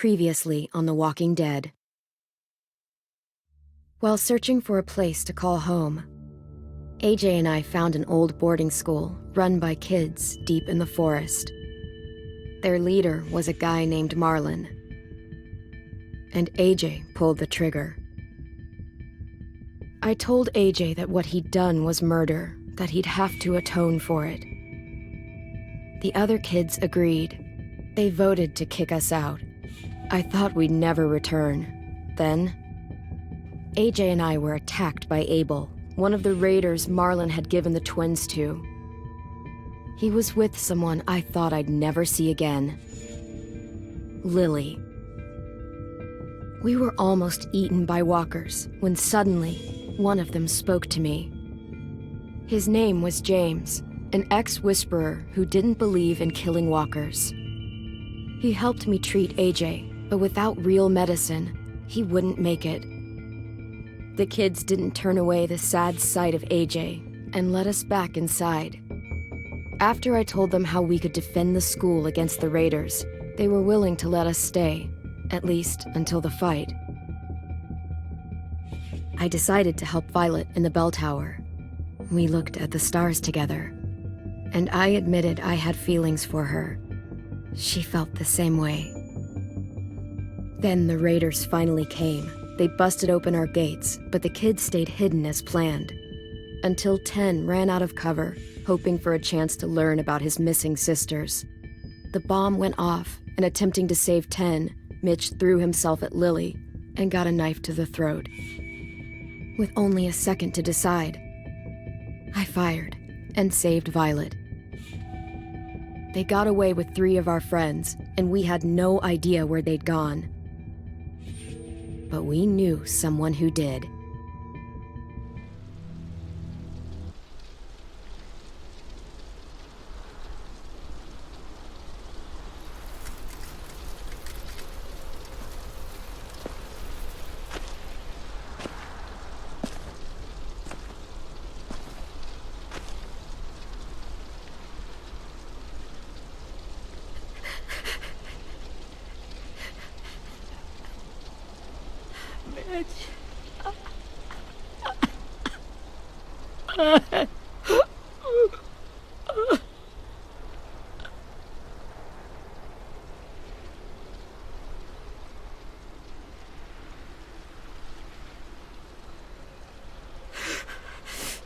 Previously on The Walking Dead. While searching for a place to call home, AJ and I found an old boarding school run by kids deep in the forest. Their leader was a guy named Marlon, and AJ pulled the trigger. I told AJ that what he'd done was murder, that he'd have to atone for it. The other kids agreed. They voted to kick us out. I thought we'd never return. Then, AJ and I were attacked by Abel, one of the raiders Marlon had given the twins to. He was with someone I thought I'd never see again. Lily. We were almost eaten by walkers when suddenly one of them spoke to me. His name was James, an ex-whisperer who didn't believe in killing walkers. He helped me treat AJ, but without real medicine, he wouldn't make it. The kids didn't turn away the sad sight of AJ and let us back inside. After I told them how we could defend the school against the raiders, they were willing to let us stay, at least until the fight. I decided to help Violet in the bell tower. We looked at the stars together, and I admitted I had feelings for her. She felt the same way. Then the raiders finally came. They busted open our gates, but the kids stayed hidden as planned. Until 10 ran out of cover, hoping for a chance to learn about his missing sisters. The bomb went off, and attempting to save 10, Mitch threw himself at Lily and got a knife to the throat. With only a second to decide, I fired and saved Violet. They got away with 3 of our friends, and we had no idea where they'd gone. But we knew someone who did.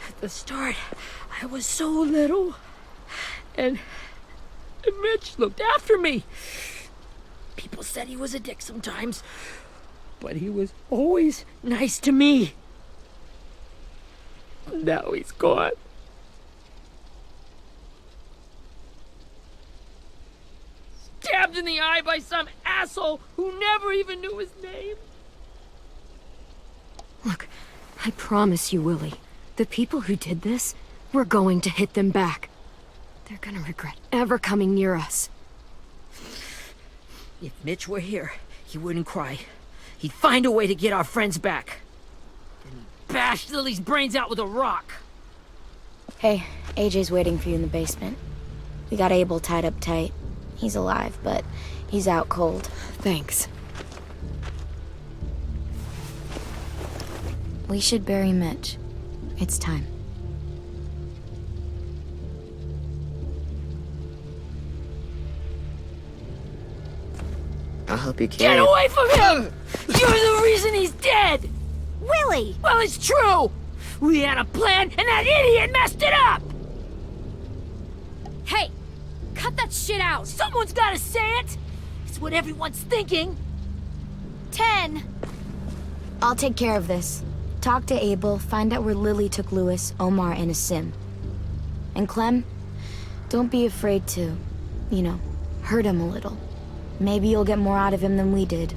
At the start, I was so little, and Mitch looked after me. People said he was a dick sometimes, but he was always nice to me. Now he's gone. Stabbed in the eye by some asshole who never even knew his name. Look, I promise you, Willie, the people who did this, we're going to hit them back. They're gonna regret ever coming near us. If Mitch were here, he wouldn't cry. He'd find a way to get our friends back. Then he'd bash Lily's brains out with a rock. Hey, AJ's waiting for you in the basement. We got Abel tied up tight. He's alive, but he's out cold. Thanks. We should bury Mitch. It's time. I'll help you carry Get it. away from him! You're the reason he's dead! Willie! Well, it's true! We had a plan, and that idiot messed it up! Hey! Cut that shit out! Someone's gotta say it! It's what everyone's thinking! 10! I'll take care of this. Talk to Abel, find out where Lily took Lewis, Omar, and Asim. And Clem, don't be afraid to, hurt him a little. Maybe you'll get more out of him than we did.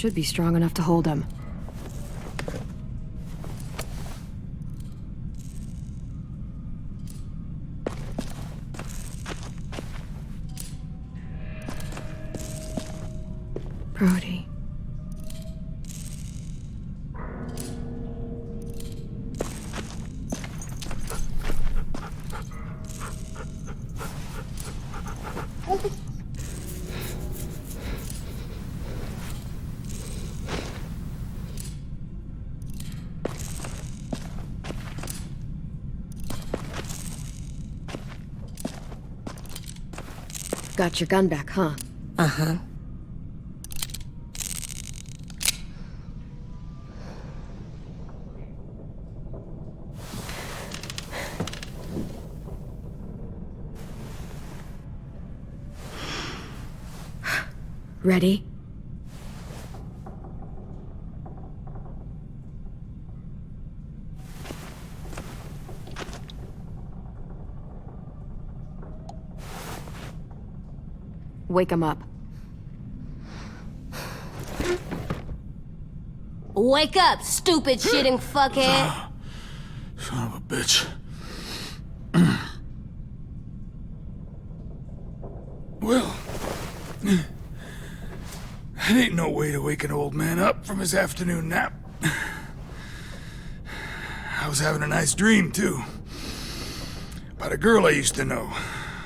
should be strong enough to hold him. Brody. Got your gun back, huh? Uh-huh. Ready? Wake him up. Wake up, stupid shitting fuckhead! Son of a bitch. Well, that ain't no way to wake an old man up from his afternoon nap. I was having a nice dream, too. About a girl I used to know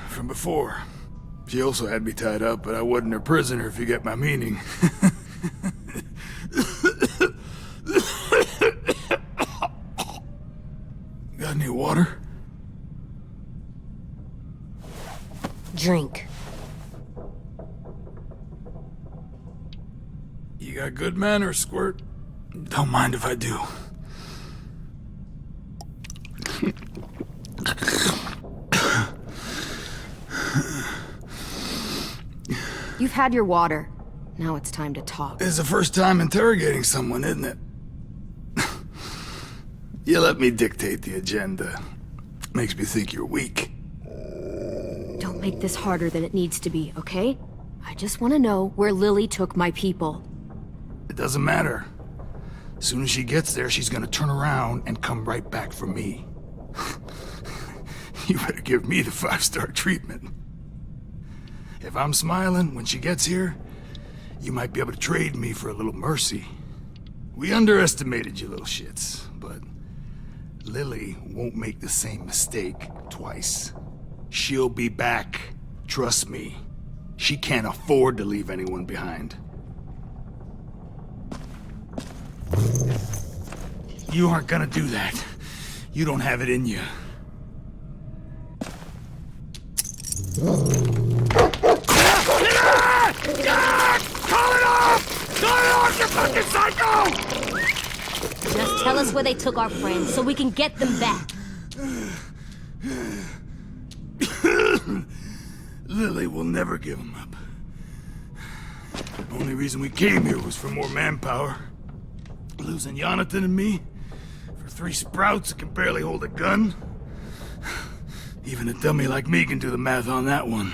from before. She also had me tied up, but I wasn't her prisoner, if you get my meaning. Got any water? Drink. You got good manners, Squirt. Don't mind if I do. You've had your water. Now it's time to talk. It's the first time interrogating someone, isn't it? You let me dictate the agenda. Makes me think you're weak. Don't make this harder than it needs to be, okay? I just want to know where Lily took my people. It doesn't matter. As soon as she gets there, she's gonna turn around and come right back for me. You better give me the 5-star treatment. If I'm smiling when she gets here, you might be able to trade me for a little mercy. We underestimated you little shits, but Lily won't make the same mistake twice. She'll be back. Trust me. She can't afford to leave anyone behind. You aren't gonna do that. You don't have it in you. Call it off! Call it off, you fucking psycho! Just tell us where they took our friends so we can get them back. Lily will never give them up. The only reason we came here was for more manpower. Losing Jonathan and me for 3 sprouts that can barely hold a gun. Even a dummy like me can do the math on that one.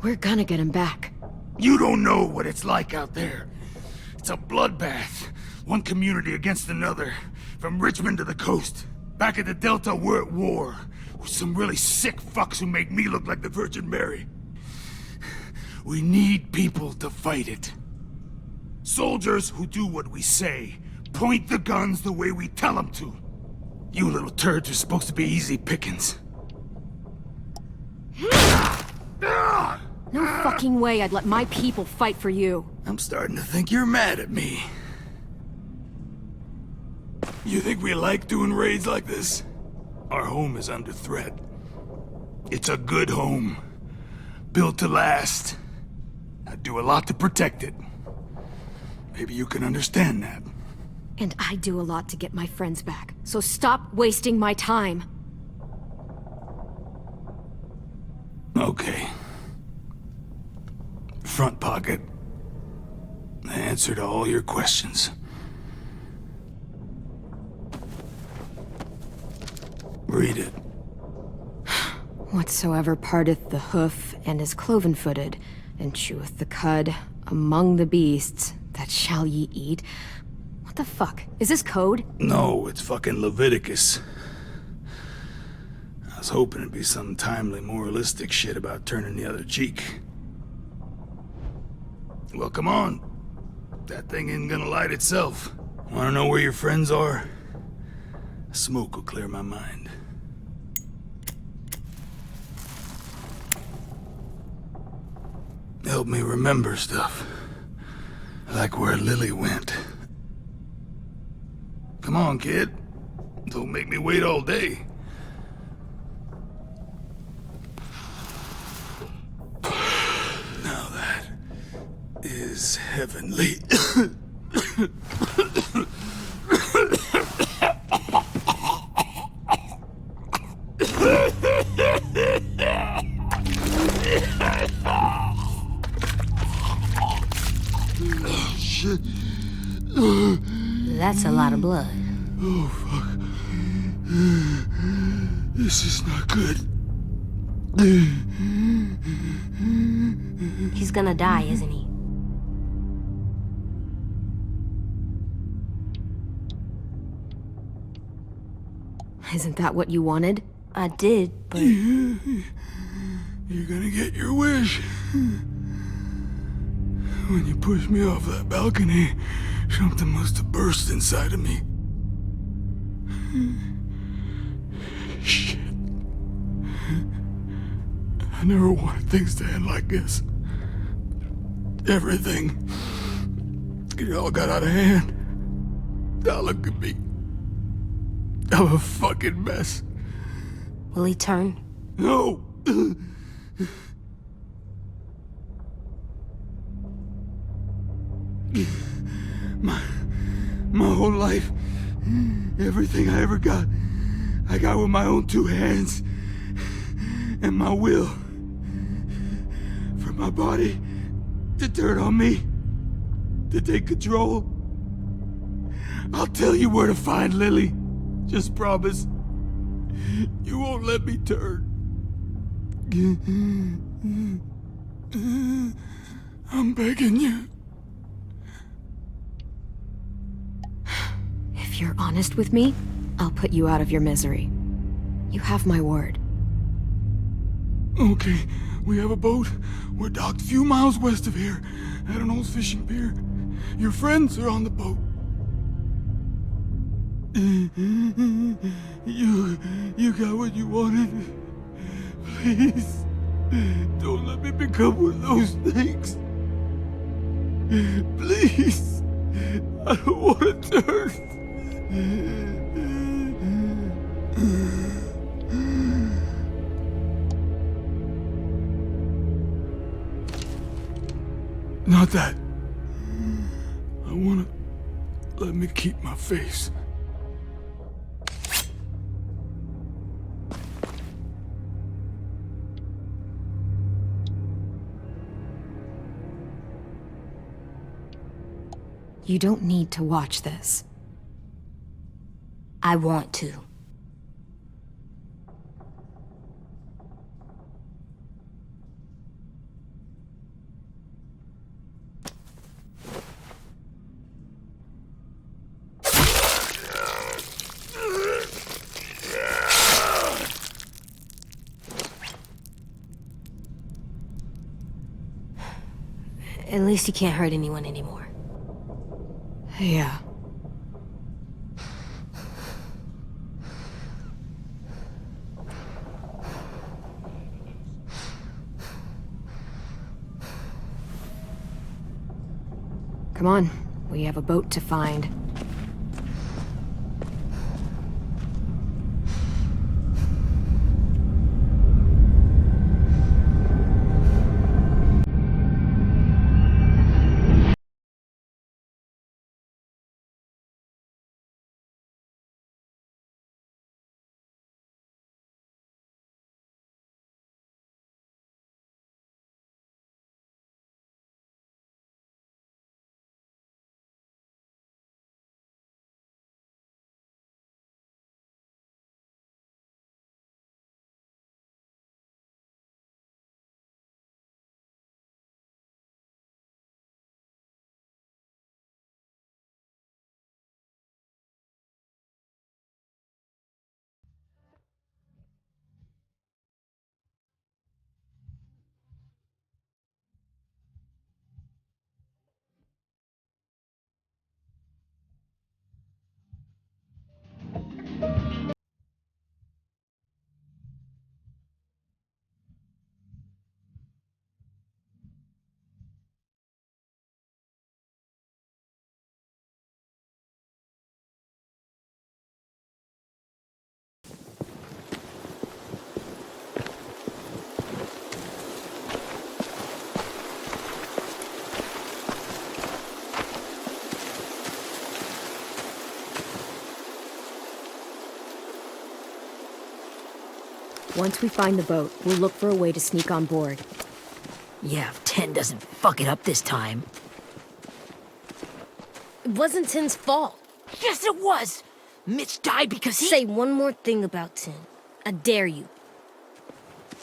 We're gonna get him back. You don't know what it's like out there. It's a bloodbath. One community against another. From Richmond to the coast. Back at the Delta, we're at war. With some really sick fucks who make me look like the Virgin Mary. We need people to fight it. Soldiers who do what we say. Point the guns the way we tell them to. You little turds are supposed to be easy pickings. No fucking way I'd let my people fight for you. I'm starting to think you're mad at me. You think we like doing raids like this? Our home is under threat. It's a good home. Built to last. I do a lot to protect it. Maybe you can understand that. And I do a lot to get my friends back. So stop wasting my time. Okay. Front pocket. The answer to all your questions. Read it. Whatsoever parteth the hoof and is cloven-footed, and cheweth the cud among the beasts, That shall ye eat? What the fuck? Is this code? No, it's fucking Leviticus. I was hoping it'd be some timely, moralistic shit about turning the other cheek. Well, come on. That thing isn't gonna light itself. Wanna know where your friends are? Smoke will clear my mind. Help me remember stuff. Like where Lily went. Come on, kid. Don't make me wait all day. Now that is heavenly. Shit. That's a lot of blood. Oh, fuck. This is not good. He's gonna die, isn't he? Isn't that what you wanted? I did, but... You're gonna get your wish. When you pushed me off that balcony, something must have burst inside of me. Shit. I never wanted things to end like this. Everything. It all got out of hand. Now look at me. I'm a fucking mess. Will he turn? No! My whole life, everything I ever got, I got with my own two hands and my will. For my body to turn on me, to take control. I'll tell you where to find Lily. Just promise. You won't let me turn. I'm begging you. If you're honest with me, I'll put you out of your misery. You have my word. Okay, we have a boat. We're docked a few miles west of here, at an old fishing pier. Your friends are on the boat. You got what you wanted. Please, don't let me become one of those things. Please, I don't want to turn. Not that. I wanna let me keep my face. You don't need to watch this. I want to. At least he can't hurt anyone anymore. Yeah. Come on, we have a boat to find. Once we find the boat, we'll look for a way to sneak on board. Yeah, if 10 doesn't fuck it up this time. It wasn't Tin's fault. Yes, it was! Mitch died because he— Say one more thing about Tin. I dare you.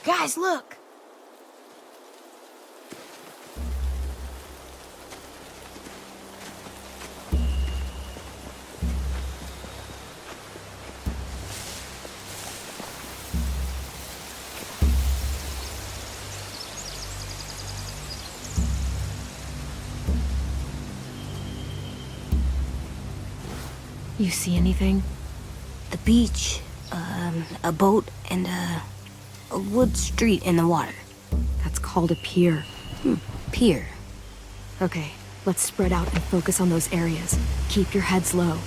Guys, look! You see anything? The beach, a boat, and a wood street in the water. That's called a pier. Pier. Okay, let's spread out and focus on those areas. Keep your heads low.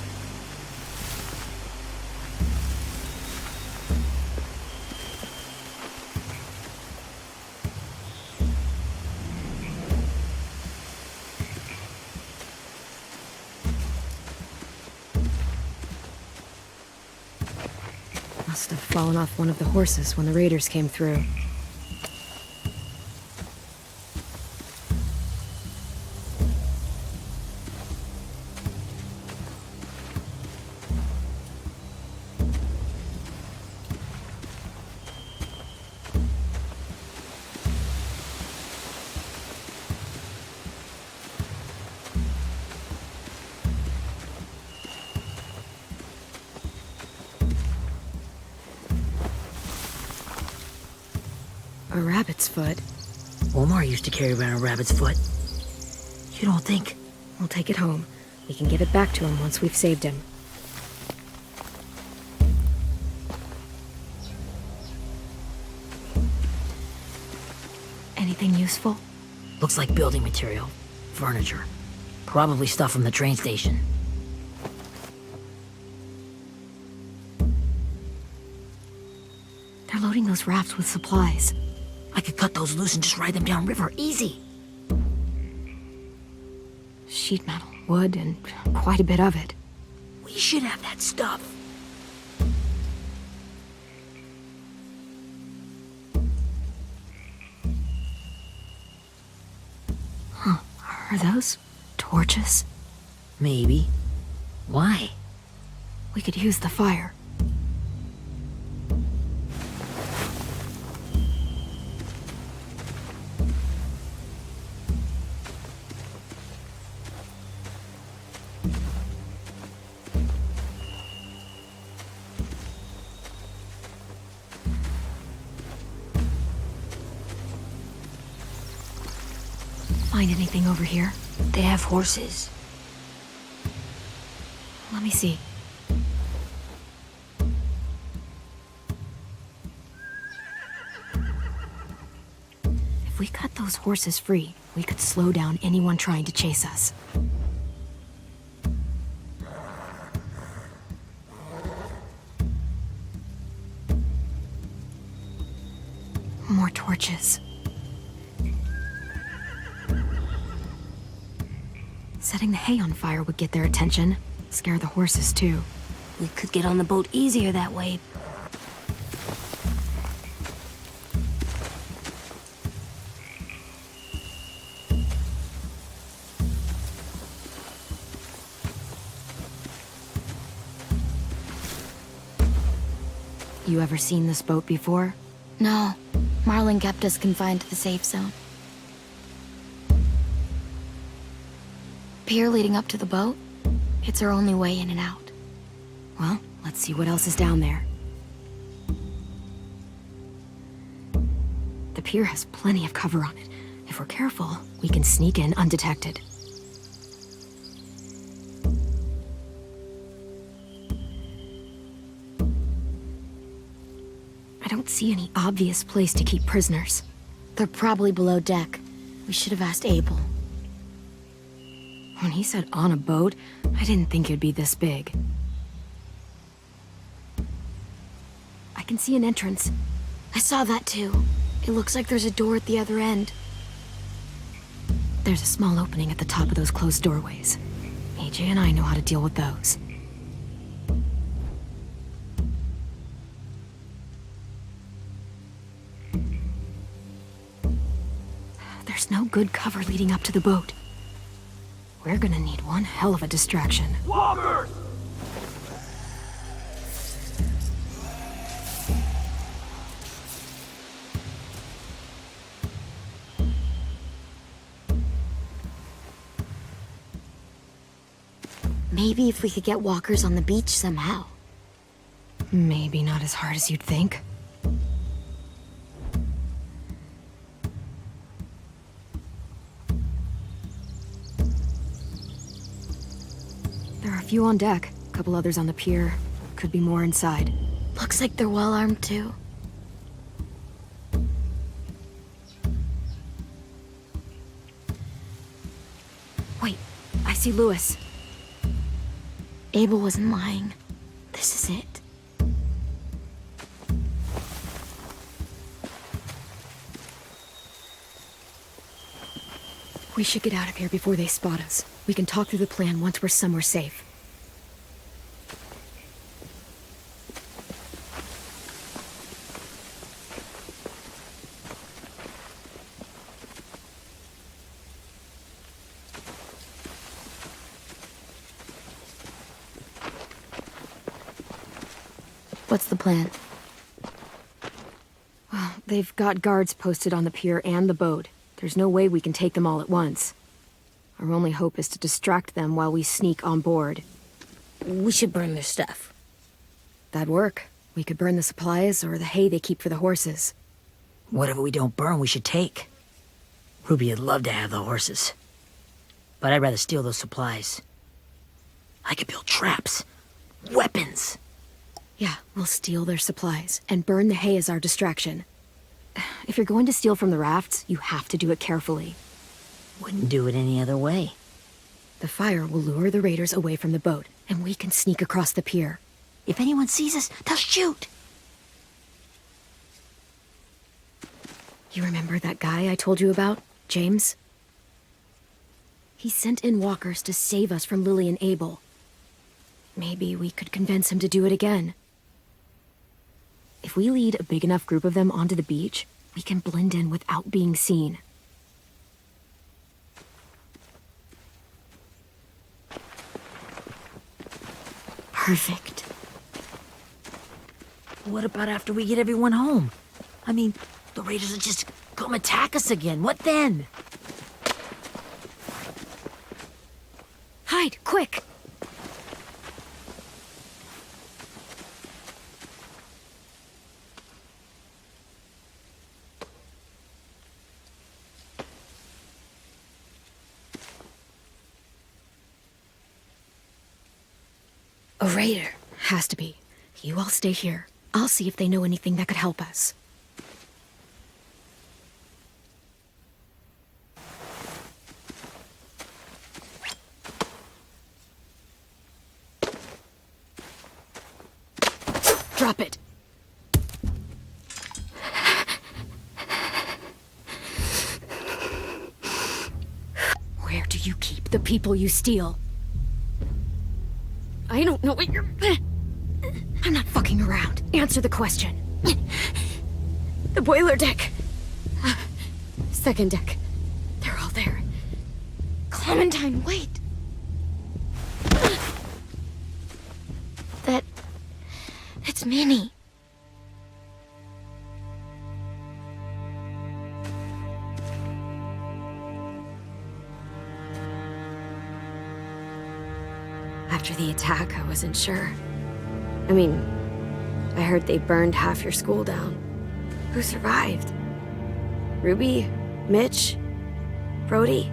Must have fallen off one of the horses when the raiders came through. A rabbit's foot? Omar used to carry around a rabbit's foot. You don't think? We'll take it home. We can give it back to him once we've saved him. Anything useful? Looks like building material. Furniture. Probably stuff from the train station. They're loading those rafts with supplies. I could cut those loose and just ride them downriver. Easy. Sheet metal, wood, and quite a bit of it. We should have that stuff. Huh. Are those torches? Maybe. Why? We could use the fire. Find anything over here? They have horses. Let me see. If we cut those horses free, we could slow down anyone trying to chase us. More torches. Setting the hay on fire would get their attention. Scare the horses, too. We could get on the boat easier that way. You ever seen this boat before? No. Marlin kept us confined to the safe zone. Pier leading up to the boat? It's our only way in and out. Well, let's see what else is down there. The pier has plenty of cover on it. If we're careful, we can sneak in undetected. I don't see any obvious place to keep prisoners. They're probably below deck. We should have asked Abel. When he said on a boat, I didn't think it'd be this big. I can see an entrance. I saw that too. It looks like there's a door at the other end. There's a small opening at the top of those closed doorways. AJ and I know how to deal with those. There's no good cover leading up to the boat. We're gonna need one hell of a distraction. Walkers! Maybe if we could get walkers on the beach somehow. Maybe not as hard as you'd think. There are a few on deck, a couple others on the pier. Could be more inside. Looks like they're well armed too. Wait, I see Lewis. Abel wasn't lying. This is it. We should get out of here before they spot us. We can talk through the plan once we're somewhere safe. What's the plan? Well, they've got guards posted on the pier and the boat. There's no way we can take them all at once. Our only hope is to distract them while we sneak on board. We should burn their stuff. That'd work. We could burn the supplies or the hay they keep for the horses. Whatever we don't burn, we should take. Ruby would love to have the horses. But I'd rather steal those supplies. I could build traps. Weapons. Yeah, we'll steal their supplies and burn the hay as our distraction. If you're going to steal from the rafts, you have to do it carefully. Wouldn't do it any other way. The fire will lure the raiders away from the boat, and we can sneak across the pier. If anyone sees us, they'll shoot. You remember that guy I told you about, James? He sent in walkers to save us from Lily and Abel. Maybe we could convince him to do it again. If we lead a big enough group of them onto the beach, we can blend in without being seen. Perfect. What about after we get everyone home? I mean, the raiders will just come attack us again. What then? Hide, quick! A raider. Has to be. You all stay here. I'll see if they know anything that could help us. Drop it. Where do you keep the people you steal? I don't know what you're... I'm not fucking around. Answer the question. The boiler deck. Second deck. They're all there. Clementine, wait! It's Minnie. After the attack, I wasn't sure. I mean, I heard they burned half your school down. Who survived? Ruby? Mitch? Brody?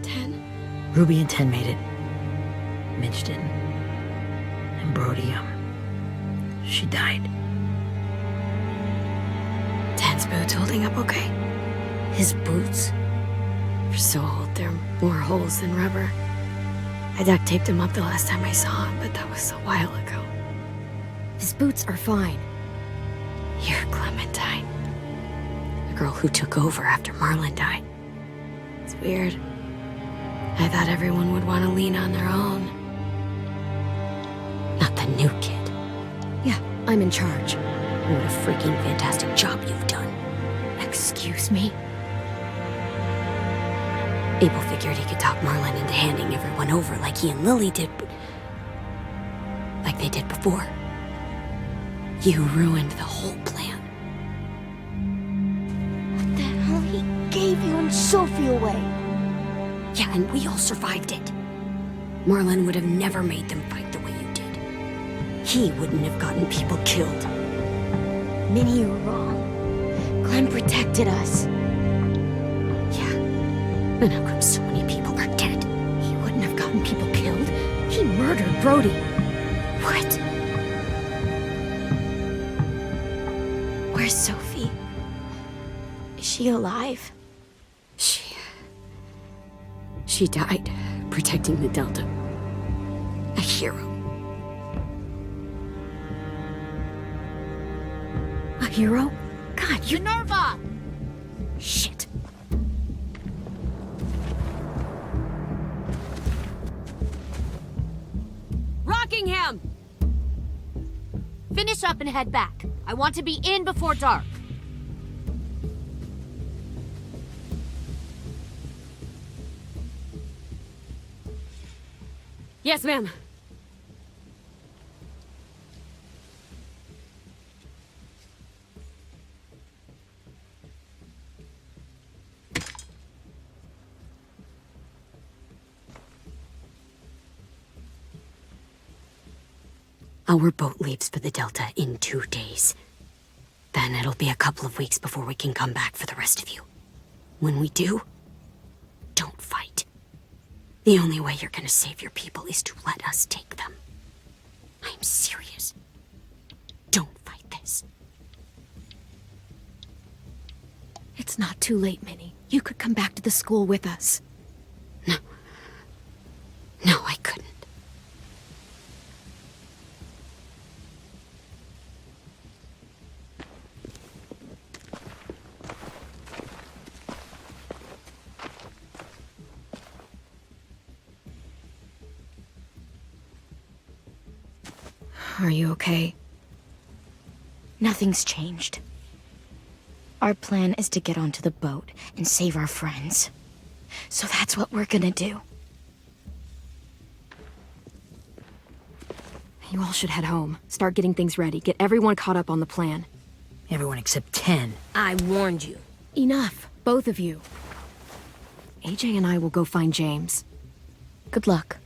10? Ruby and 10 made it. Mitch didn't. And Brody, she died. 10's boots holding up okay? His boots? They're so old, there are more holes than rubber. I duct taped him up the last time I saw him, but that was a while ago. His boots are fine. You're Clementine. The girl who took over after Marlon died. It's weird. I thought everyone would want to lean on their own. Not the new kid. Yeah, I'm in charge. What a freaking fantastic job you've done. Excuse me? Abel figured he could talk Marlon into handing everyone over like he and Lily did, like they did before. You ruined the whole plan. What the hell? He gave you and Sophie away. Yeah, and we all survived it. Marlon would have never made them fight the way you did. He wouldn't have gotten people killed. Minnie, you're wrong. Clem protected us. Yeah. And how come so many people are dead? He wouldn't have gotten people killed. He murdered Brody. What? Where's Sophie? Is she alive? She died protecting the Delta. A hero. A hero? God, you... Minerva! Shit. Rockingham! Finish up and head back. I want to be in before dark. Yes, ma'am. Our boat leaves for the Delta in 2 days. Then it'll be a couple of weeks before we can come back for the rest of you. When we do, don't fight. The only way you're gonna save your people is to let us take them. I'm serious. Don't fight this. It's not too late, Minnie. You could come back to the school with us. No. No, I couldn't. Are you okay? Nothing's changed. Our plan is to get onto the boat and save our friends. So that's what we're gonna do. You all should head home. Start getting things ready. Get everyone caught up on the plan. Everyone except 10. I warned you. Enough, both of you. AJ and I will go find James. Good luck.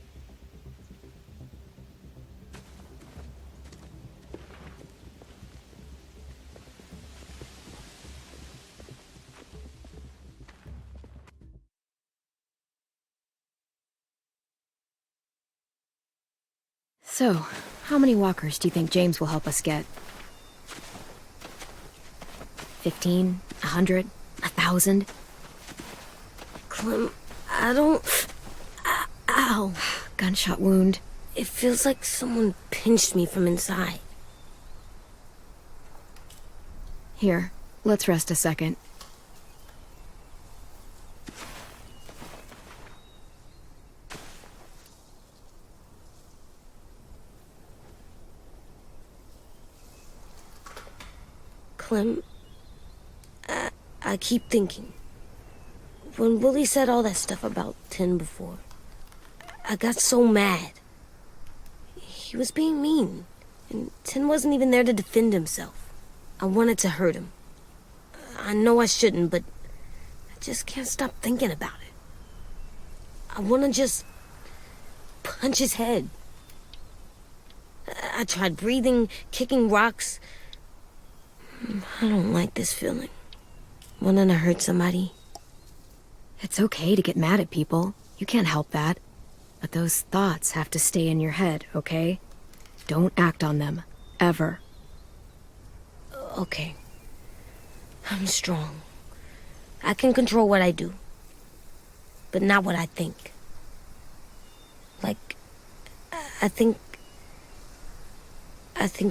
So, how many walkers do you think James will help us get? 15? 100? 1,000? Clem, I don't... Ow. Gunshot wound. It feels like someone pinched me from inside. Here, let's rest a second. Clem, I keep thinking. When Willie said all that stuff about 10 before, I got so mad. He was being mean, and 10 wasn't even there to defend himself. I wanted to hurt him. I know I shouldn't, but I just can't stop thinking about it. I want to just punch his head. I tried breathing, kicking rocks. I don't like this feeling. Wanting to hurt somebody. It's okay to get mad at people. You can't help that. But those thoughts have to stay in your head, okay? Don't act on them. Ever. Okay. I'm strong. I can control what I do. But not what I think. Like, I think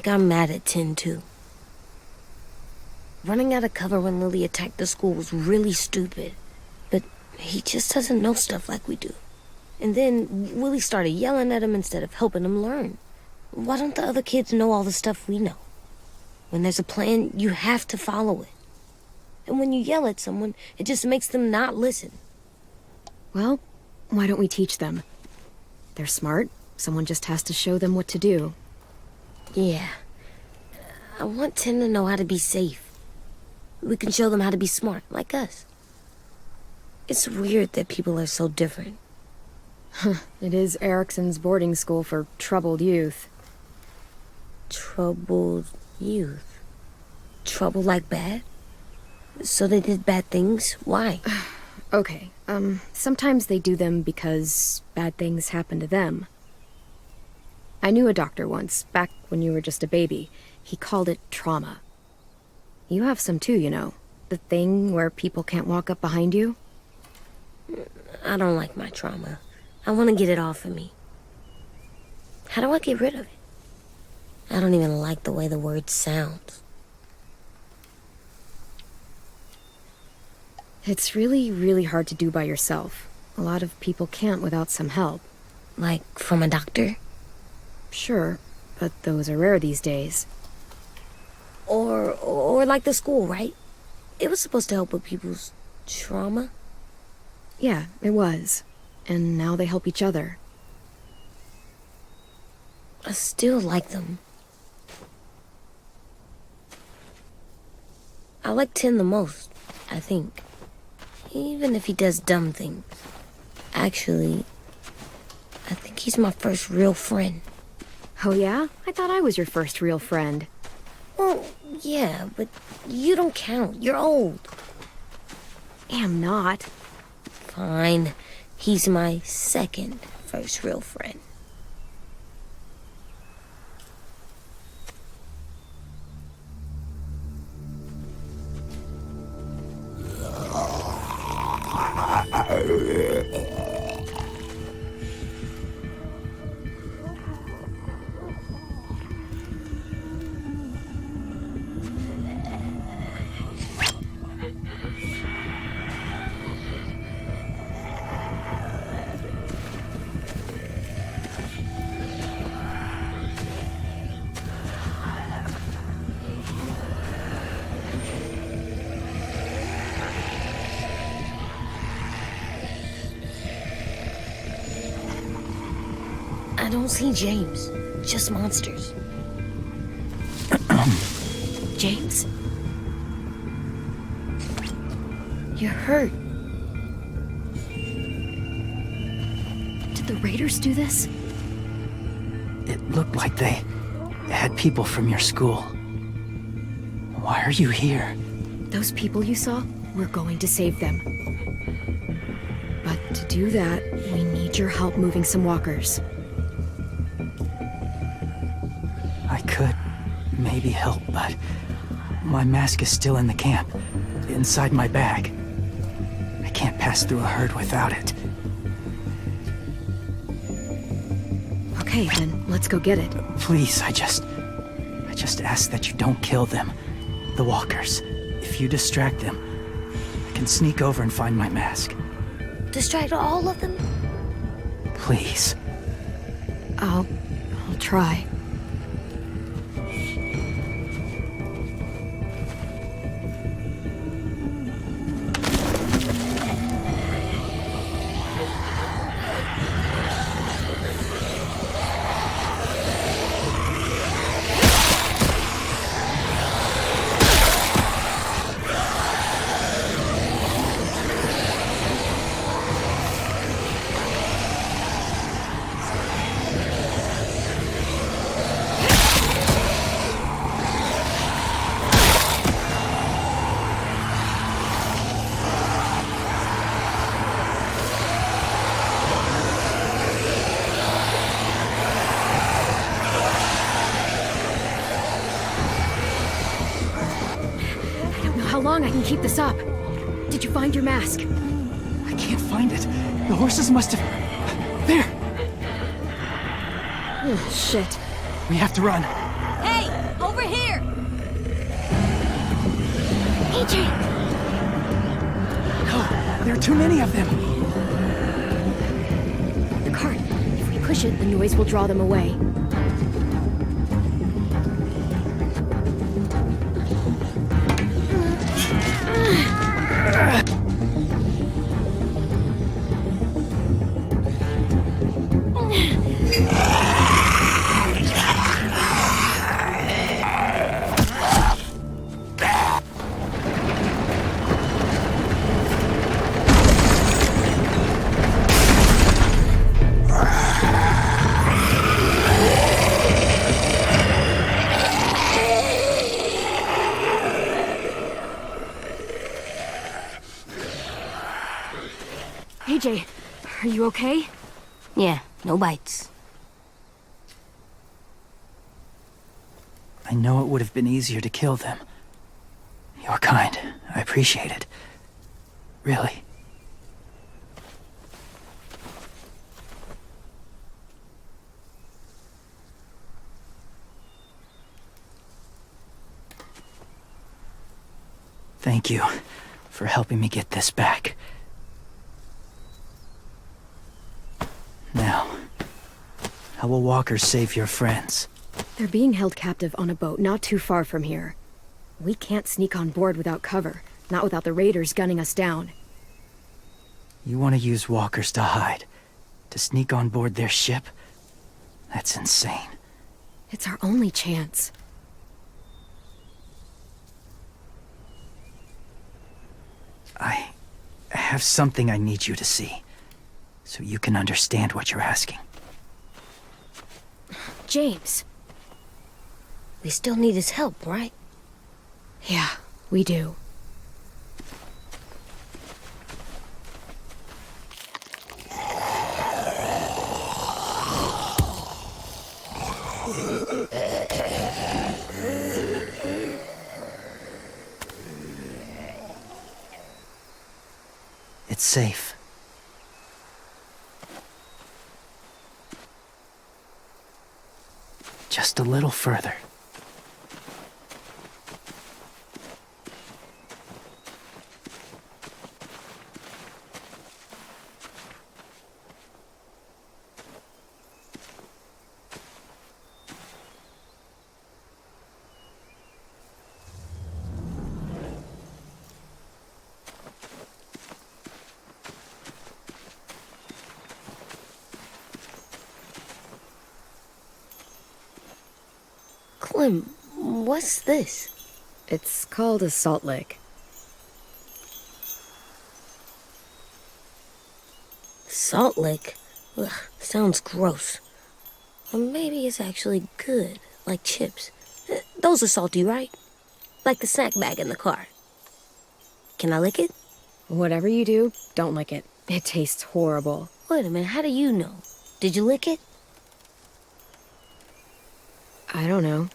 I'm mad at 10 too. Running out of cover when Lily attacked the school was really stupid. But he just doesn't know stuff like we do. And then Willie started yelling at him instead of helping him learn. Why don't the other kids know all the stuff we know? When there's a plan, you have to follow it. And when you yell at someone, it just makes them not listen. Well, why don't we teach them? They're smart. Someone just has to show them what to do. Yeah. I want Tin to know how to be safe. We can show them how to be smart, like us. It's weird that people are so different. It is Erickson's boarding school for troubled youth. Troubled youth? Trouble like bad? So they did bad things? Why? Okay, sometimes they do them because bad things happen to them. I knew a doctor once, back when you were just a baby. He called it trauma. You have some too, you know. The thing where people can't walk up behind you. I don't like my trauma. I want to get it off of me. How do I get rid of it? I don't even like the way the word sounds. It's really, really hard to do by yourself. A lot of people can't without some help. Like from a doctor? Sure, but those are rare these days. Or like the school, right? It was supposed to help with people's trauma. Yeah, it was. And now they help each other. I still like them. I like Tin the most, I think. Even if he does dumb things. Actually, I think he's my first real friend. Oh yeah? I thought I was your first real friend. Well, yeah, but you don't count. You're old. Am not. Fine. He's my second first real friend. I don't see James, just monsters. James? You're hurt. Did the raiders do this? It looked like they had people from your school. Why are you here? Those people you saw? We're going to save them. But to do that, we need your help moving some walkers. I could maybe help, but my mask is still in the camp, inside my bag. I can't pass through a herd without it. Okay, then let's go get it. Please, I just ask that you don't kill them. The walkers. If you distract them, I can sneak over and find my mask. Distract all of them? Please. I'll try. How long I can keep this up? Did you find your mask? I can't find it. The horses must have... There! Oh, shit. We have to run. Hey, over here! AJ! No, there are too many of them. The cart. If we push it, the noise will draw them away. AJ, are you okay? Yeah, no bites. I know it would have been easier to kill them. You're kind. I appreciate it. Really. Thank you for helping me get this back. Now, how will walkers save your friends? They're being held captive on a boat not too far from here. We can't sneak on board without cover, not without the raiders gunning us down. You want to use walkers to hide? To sneak on board their ship? That's insane. It's our only chance. I have something I need you to see, so you can understand what you're asking. James. We still need his help, right? Yeah, we do. It's safe. Just a little further. Clem, what's this? It's called a salt lick. Salt lick? Ugh, sounds gross. Or maybe it's actually good, like chips. Those are salty, right? Like the snack bag in the car. Can I lick it? Whatever you do, don't lick it. It tastes horrible. Wait a minute, how do you know? Did you lick it? I don't know.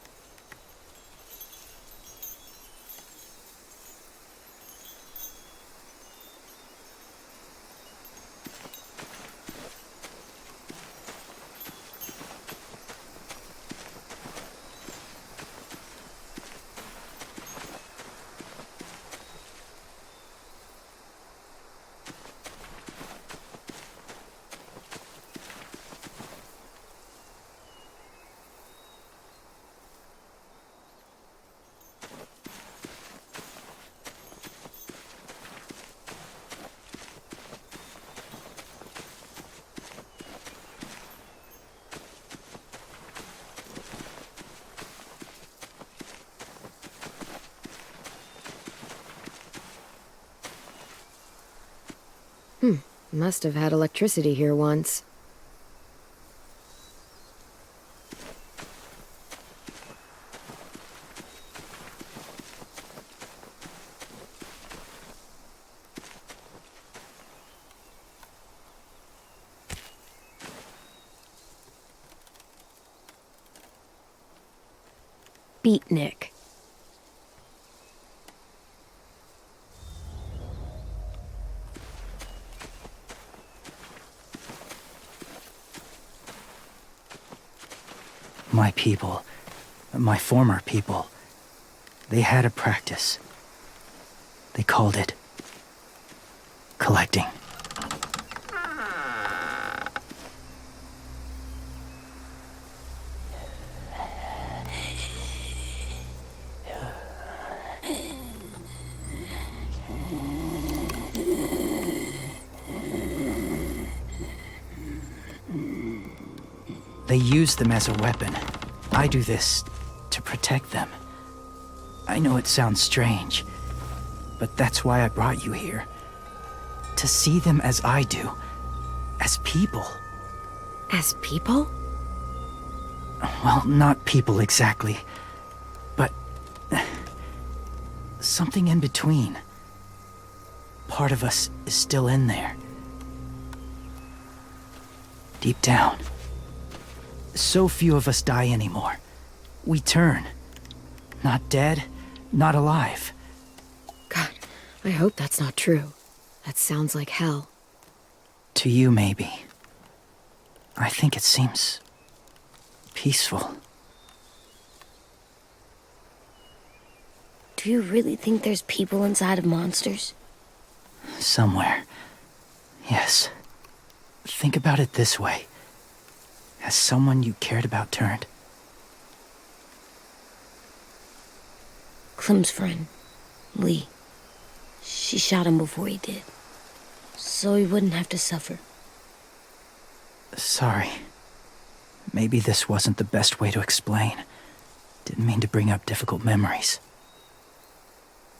Must have had electricity here once. Beatnik. My people, my former people, they had a practice. They called it collecting. They use them as a weapon. I do this to protect them. I know it sounds strange, but that's why I brought you here. To see them as I do. As people. As people? Well, not people exactly, but something in between. Part of us is still in there, deep down. So few of us die anymore. We turn. Not dead, not alive. God, I hope that's not true. That sounds like hell. To you, maybe. I think it seems peaceful. Do you really think there's people inside of monsters? Somewhere. Yes. Think about it this way. Has someone you cared about turned? Clem's friend, Lee. She shot him before he did. So he wouldn't have to suffer. Sorry. Maybe this wasn't the best way to explain. Didn't mean to bring up difficult memories.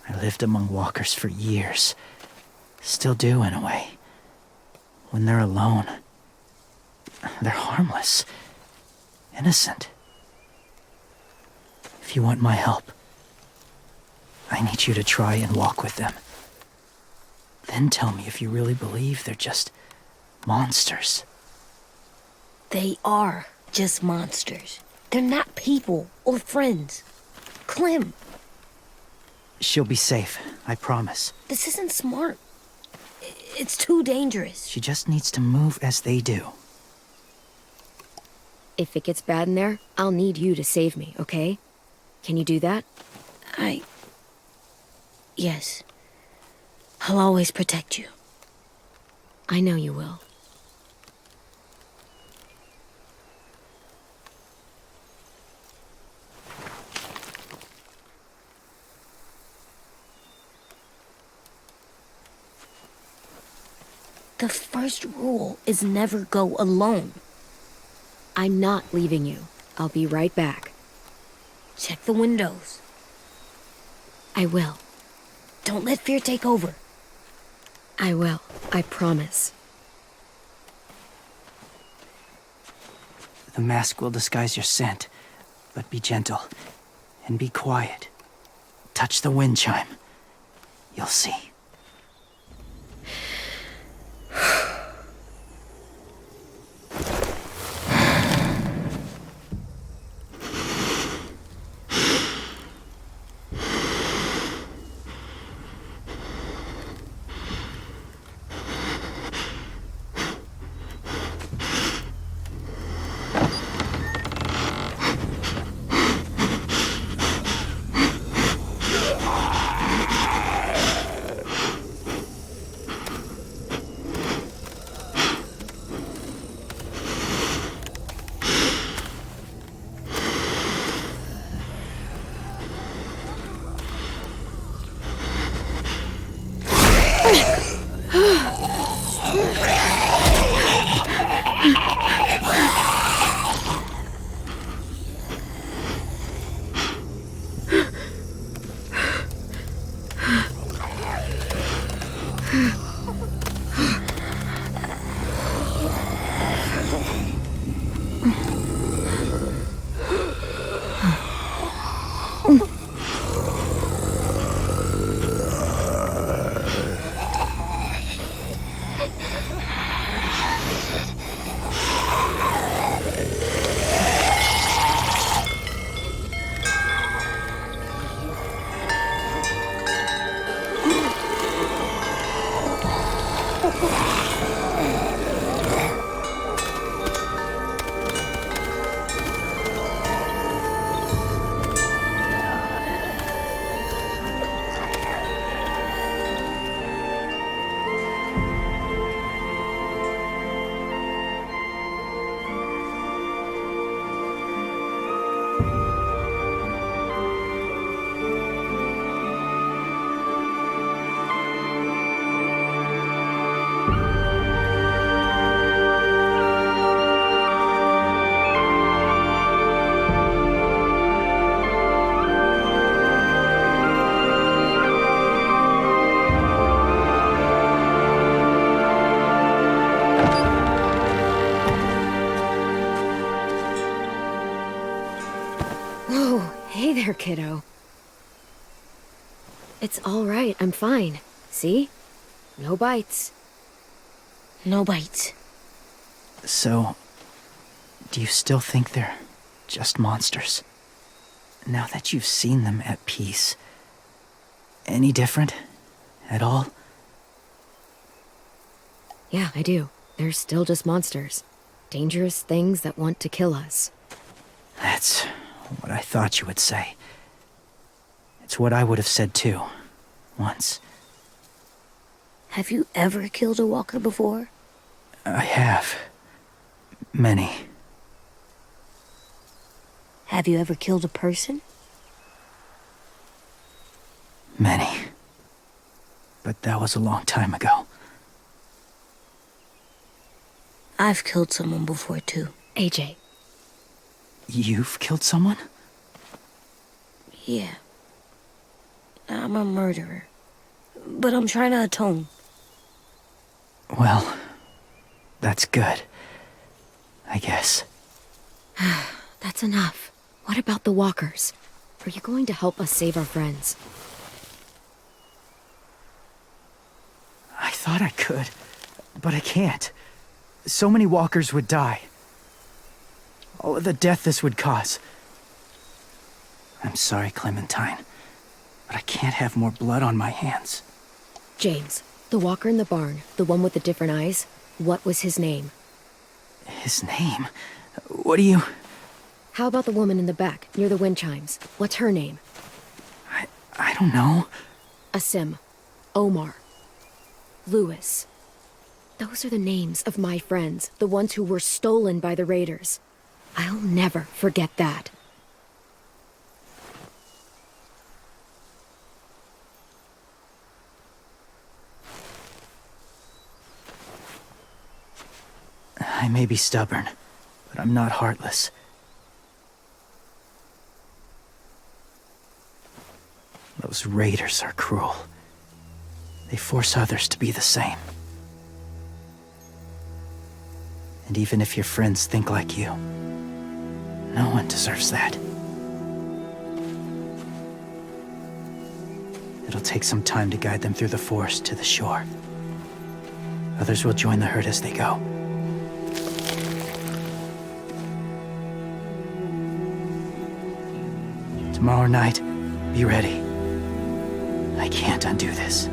I lived among walkers for years. Still do, in a way. When they're alone, they're harmless. Innocent. If you want my help, I need you to try and walk with them. Then tell me if you really believe they're just monsters. They are just monsters. They're not people or friends. Clem, She'll be safe, I promise. this isn't smart. It's too dangerous. She just needs to move as they do. If it gets bad in there, I'll need you to save me, okay? Can you do that? Yes. I'll always protect you. I know you will. The first rule is never go alone. I'm not leaving you. I'll be right back. Check the windows. I will. Don't let fear take over. I will. I promise. The mask will disguise your scent, but be gentle and be quiet. Touch the wind chime. You'll see. Hey there, kiddo. It's all right. I'm fine. See? No bites. No bites. So, do you still think they're just monsters? Now that you've seen them at peace, any different at all? Yeah, I do. They're still just monsters. Dangerous things that want to kill us. That's what I thought you would say. It's what I would have said too, once. Have you ever killed a walker before? I have. Many. Have you ever killed a person? Many. But that was a long time ago. I've killed someone before too. AJ. You've killed someone? Yeah. I'm a murderer. But I'm trying to atone. Well, that's good. I guess. That's enough. What about the walkers? Are you going to help us save our friends? I thought I could, but I can't. So many walkers would die. All of the death this would cause. I'm sorry, Clementine, but I can't have more blood on my hands. James, the walker in the barn, the one with the different eyes, what was his name? His name? What do you... How about the woman in the back, near the wind chimes? What's her name? I don't know. Asim. Omar. Lewis. Those are the names of my friends, the ones who were stolen by the raiders. I'll never forget that. I may be stubborn, but I'm not heartless. Those raiders are cruel. They force others to be the same. And even if your friends think like you, no one deserves that. It'll take some time to guide them through the forest to the shore. Others will join the herd as they go. Tomorrow night, be ready. I can't undo this.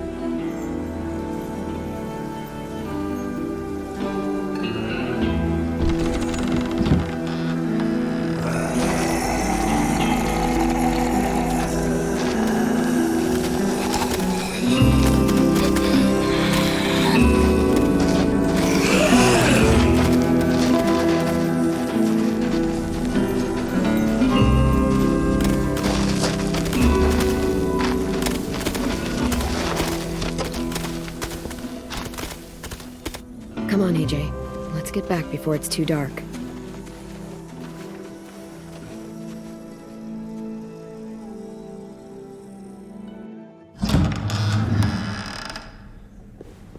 Come on, AJ. Let's get back before it's too dark.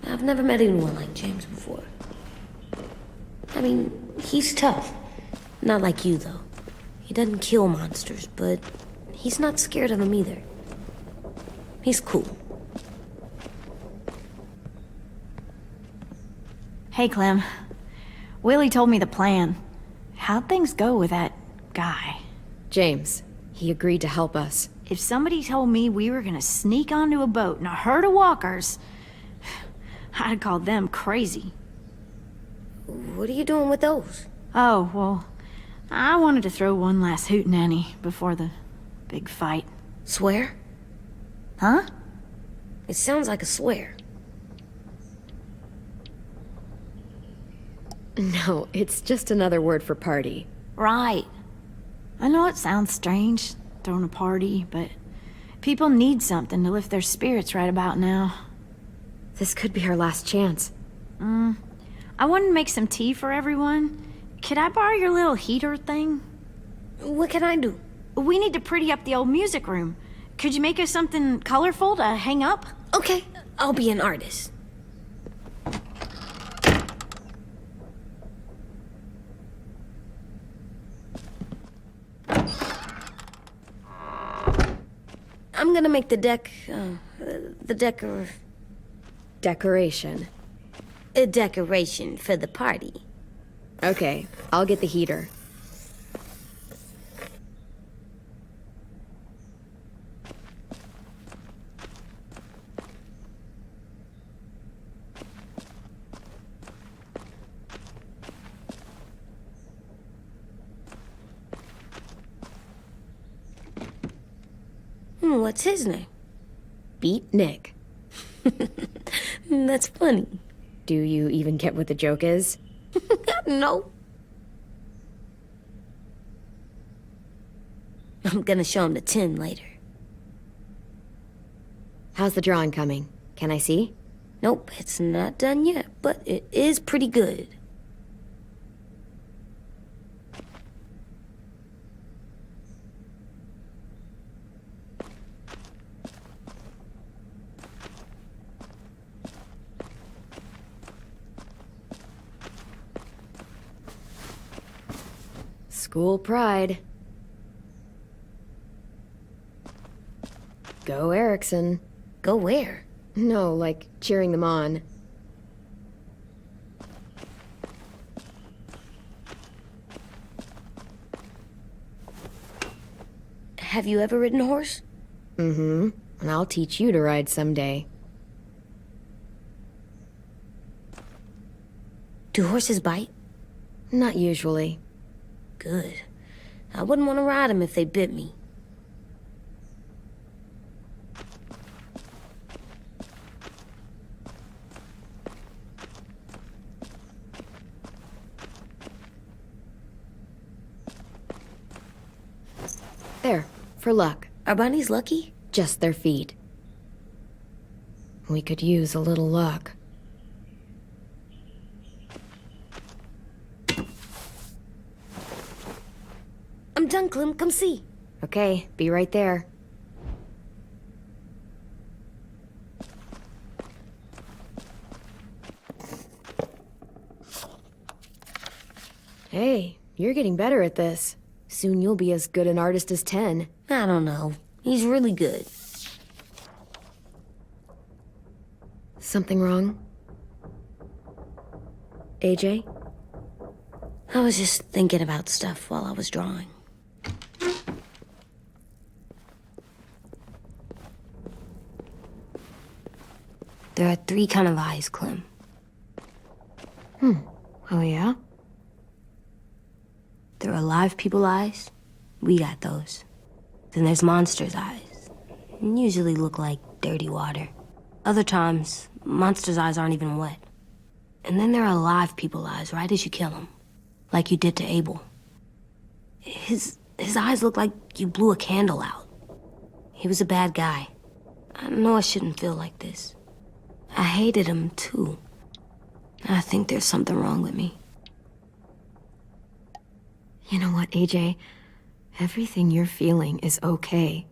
I've never met anyone like James before. I mean, he's tough. Not like you, though. He doesn't kill monsters, but he's not scared of them either. He's cool. Hey, Clem. Willie told me the plan. How'd things go with that guy? James, he agreed to help us. If somebody told me we were gonna sneak onto a boat in a herd of walkers, I'd call them crazy. What are you doing with those? Oh, well, I wanted to throw one last hootenanny before the big fight. Swear? Huh? It sounds like a swear. No, it's just another word for party. Right. I know it sounds strange, throwing a party, but people need something to lift their spirits right about now. This could be our last chance. I wanted to make some tea for everyone. Could I borrow your little heater thing? What can I do? We need to pretty up the old music room. Could you make us something colorful to hang up? Okay, I'll be an artist. I'm gonna make the Decoration. a decoration for the party. Okay, I'll get the heater. What's his name? Beat Nick. That's funny. Do you even get what the joke is? No. I'm gonna show him the tin later. How's the drawing coming? Can I see? Nope, it's not done yet, but it is pretty good. School pride. Go Erickson. Go where? No, like cheering them on. Have you ever ridden a horse? Mm-hmm. And I'll teach you to ride someday. Do horses bite? Not usually. Good. I wouldn't want to ride them if they bit me. There, for luck. Are bunnies lucky? Just their feet. We could use a little luck. I'm done, Clem. Come see. Okay, be right there. Hey, you're getting better at this. Soon you'll be as good an artist as 10. I don't know. He's really good. Something wrong? AJ? I was just thinking about stuff while I was drawing. There are 3 kind of eyes, Clem. Oh yeah? There are live people eyes. We got those. Then there's monsters' eyes. Usually look like dirty water. Other times, monsters' eyes aren't even wet. And then there are live people eyes right as you kill them. Like you did to Abel. His eyes look like you blew a candle out. He was a bad guy. I know I shouldn't feel like this. I hated him, too. I think there's something wrong with me. You know what, AJ? Everything you're feeling is okay.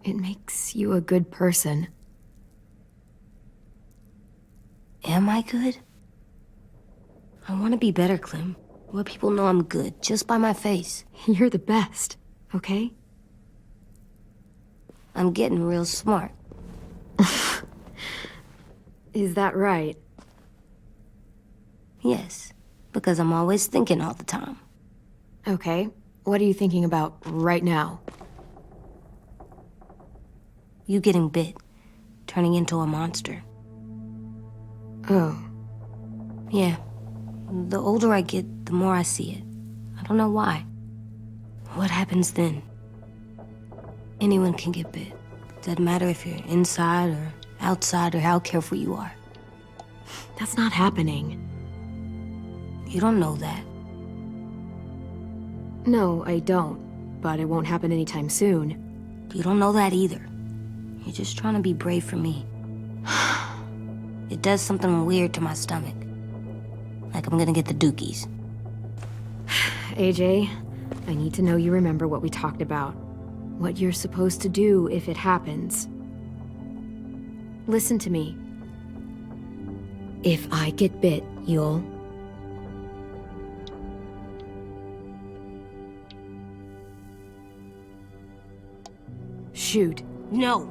It makes you a good person. Am I good? I want to be better, Clem. Where people know I'm good, just by my face. You're the best, okay? I'm getting real smart. Is that right? Yes, because I'm always thinking all the time. Okay. What are you thinking about right now? You getting bit, turning into a monster. Oh. Yeah. The older I get, the more I see it. I don't know why. What happens then? Anyone can get bit. Doesn't matter if you're inside or outside or how careful you are. That's not happening. You don't know that. No, I don't. But it won't happen anytime soon. You don't know that either. You're just trying to be brave for me. It does something weird to my stomach. Like I'm gonna get the dookies. AJ, I need to know you remember what we talked about. What you're supposed to do if it happens. Listen to me. If I get bit, you'll... shoot. No.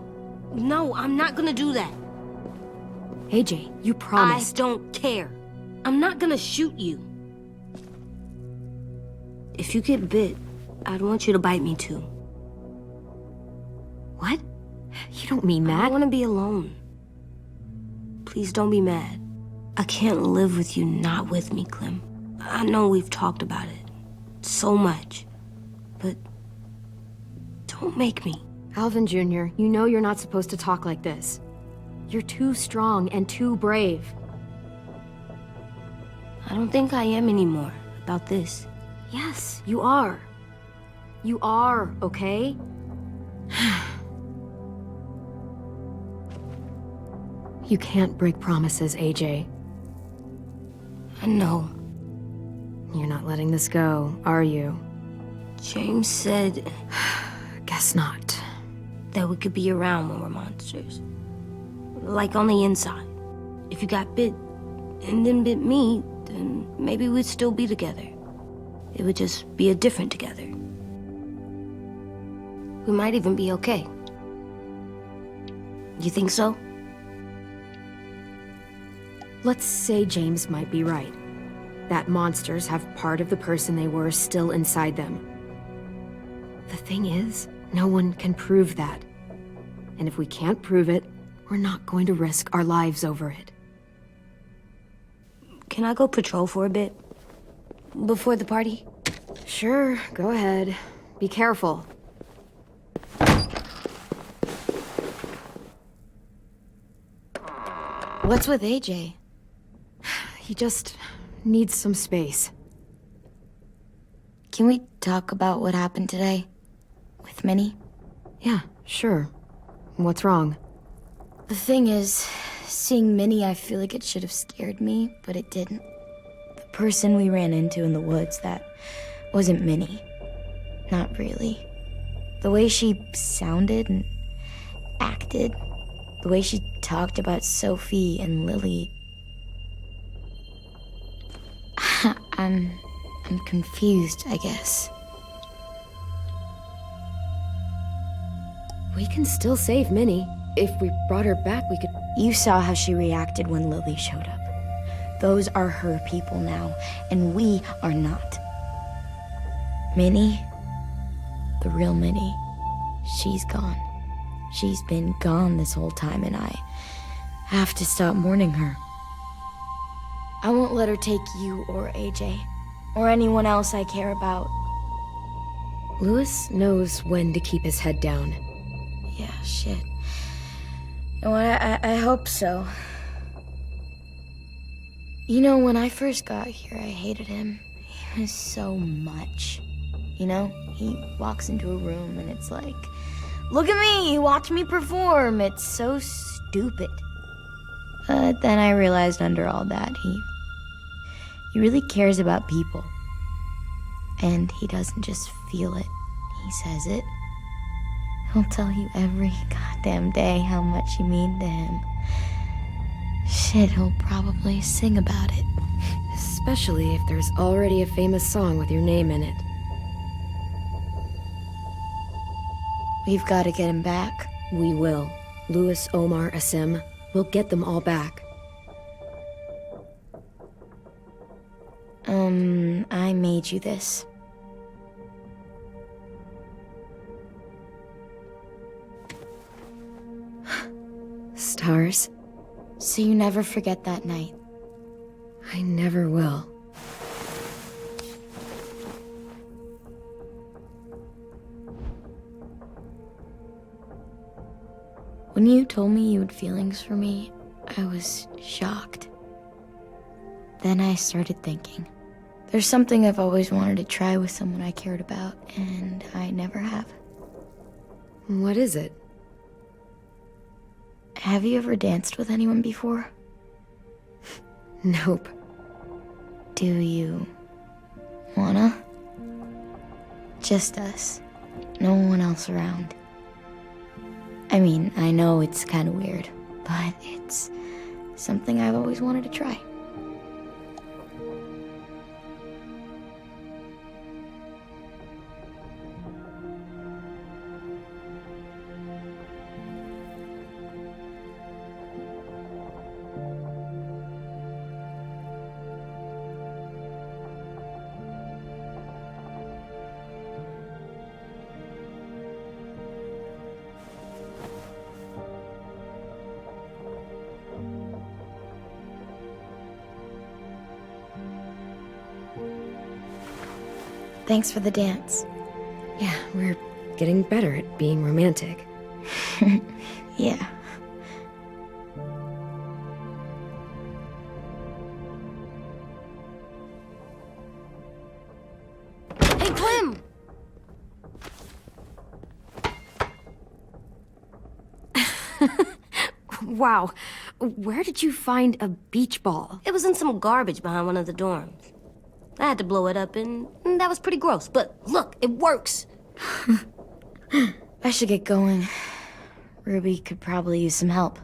No, I'm not gonna do that. AJ, you promised. I don't care. I'm not gonna shoot you. If you get bit, I'd want you to bite me too. What? You don't mean I that. want to be alone. Please don't be mad. I can't live with you not with me, Clem. I know we've talked about it so much, but don't make me. Alvin Jr., you know you're not supposed to talk like this. You're too strong and too brave. I don't think I am anymore about this. Yes, you are. You are, okay? You can't break promises, AJ. I know. You're not letting this go, are you? James said Guess not. that we could be around when we're monsters. Like on the inside. If you got bit and then bit me, then maybe we'd still be together. It would just be a different together. We might even be okay. You think so? Let's say James might be right. That monsters have part of the person they were still inside them. The thing is, no one can prove that. And if we can't prove it, we're not going to risk our lives over it. Can I go patrol for a bit? Before the party? Sure, go ahead. Be careful. What's with AJ? He just needs some space. Can we talk about what happened today? With Minnie? Yeah, sure. What's wrong? The thing is, seeing Minnie, I feel like it should have scared me, but it didn't. The person we ran into in the woods, that wasn't Minnie. Not really. The way she sounded and acted, the way she talked about Sophie and Lily. I'm confused, I guess. We can still save Minnie. If we brought her back, we could... You saw how she reacted when Lily showed up. Those are her people now, and we are not. Minnie, the real Minnie, she's gone. She's been gone this whole time, and I have to stop mourning her. I won't let her take you or AJ, or anyone else I care about. Louis knows when to keep his head down. Yeah, shit. No, I hope so. You know, when I first got here, I hated him. He was so much. You know, he walks into a room and it's like, look at me, watch me perform. It's so stupid. But then I realized under all that, he really cares about people. And he doesn't just feel it, he says it. He'll tell you every goddamn day how much you mean to him. Shit, he'll probably sing about it. Especially if there's already a famous song with your name in it. We've got to get him back. We will. Louis, Omar, Asim. We'll get them all back. I made you this. Stars? So you never forget that night. I never will. When you told me you had feelings for me, I was shocked. Then I started thinking. There's something I've always wanted to try with someone I cared about, and I never have. What is it? Have you ever danced with anyone before? Nope. Do you wanna? Just us. No one else around. I mean, I know it's kind of weird, but it's something I've always wanted to try. Thanks for the dance. Yeah, we're getting better at being romantic. Yeah. Hey, Clem! Wow, where did you find a beach ball? It was in some garbage behind one of the dorms. I had to blow it up, and that was pretty gross. But look, it works. I should get going. Ruby could probably use some help.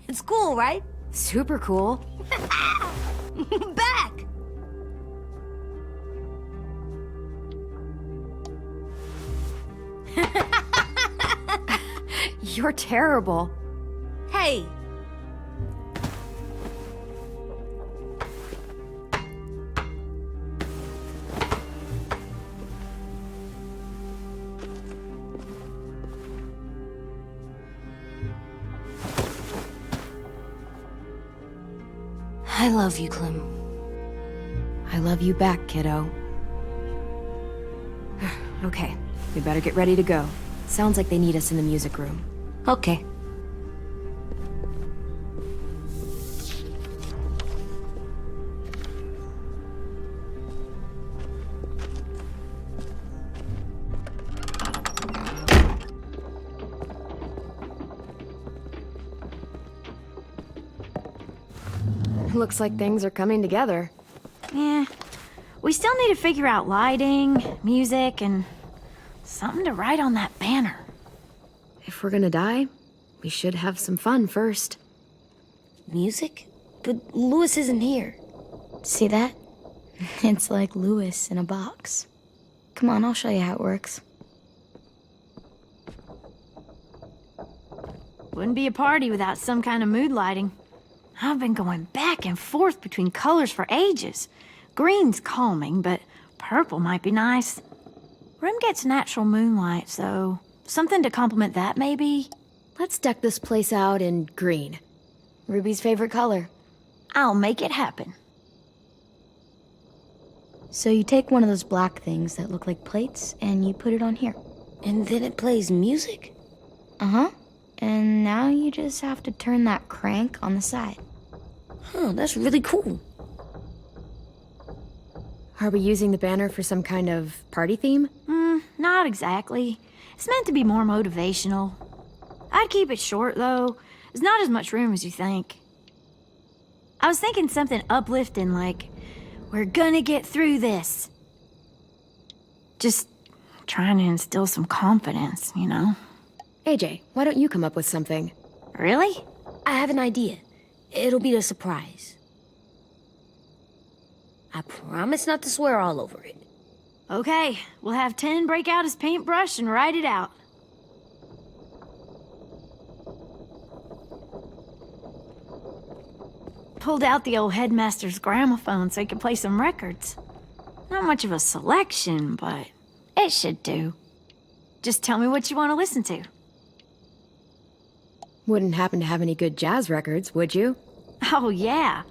It's cool, right? Super cool. Back! You're terrible. Hey! I love you, Clem. I love you back, kiddo. Okay, we better get ready to go. Sounds like they need us in the music room. Okay. Looks like things are coming together. Yeah. We still need to figure out lighting, music, and something to write on that banner. If we're gonna die, we should have some fun first. Music? But Louis isn't here. See that? It's like Louis in a box. Come on, I'll show you how it works. Wouldn't be a party without some kind of mood lighting. I've been going back and forth between colors for ages. Green's calming, but purple might be nice. Room gets natural moonlight, so something to complement that, maybe? Let's deck this place out in green. Ruby's favorite color. I'll make it happen. So you take one of those black things that look like plates, and you put it on here. And then it plays music? Uh-huh. And now you just have to turn that crank on the side. Huh, that's really cool. Are we using the banner for some kind of party theme? Not exactly. It's meant to be more motivational. I'd keep it short, though. There's not as much room as you think. I was thinking something uplifting like, we're gonna get through this. Just trying to instill some confidence, you know? AJ, why don't you come up with something? Really? I have an idea. It'll be a surprise. I promise not to swear all over it. Okay, we'll have 10 break out his paintbrush and write it out. Pulled out the old headmaster's gramophone so he could play some records. Not much of a selection, but it should do. Just tell me what you want to listen to. Wouldn't happen to have any good jazz records, would you? Oh, yeah.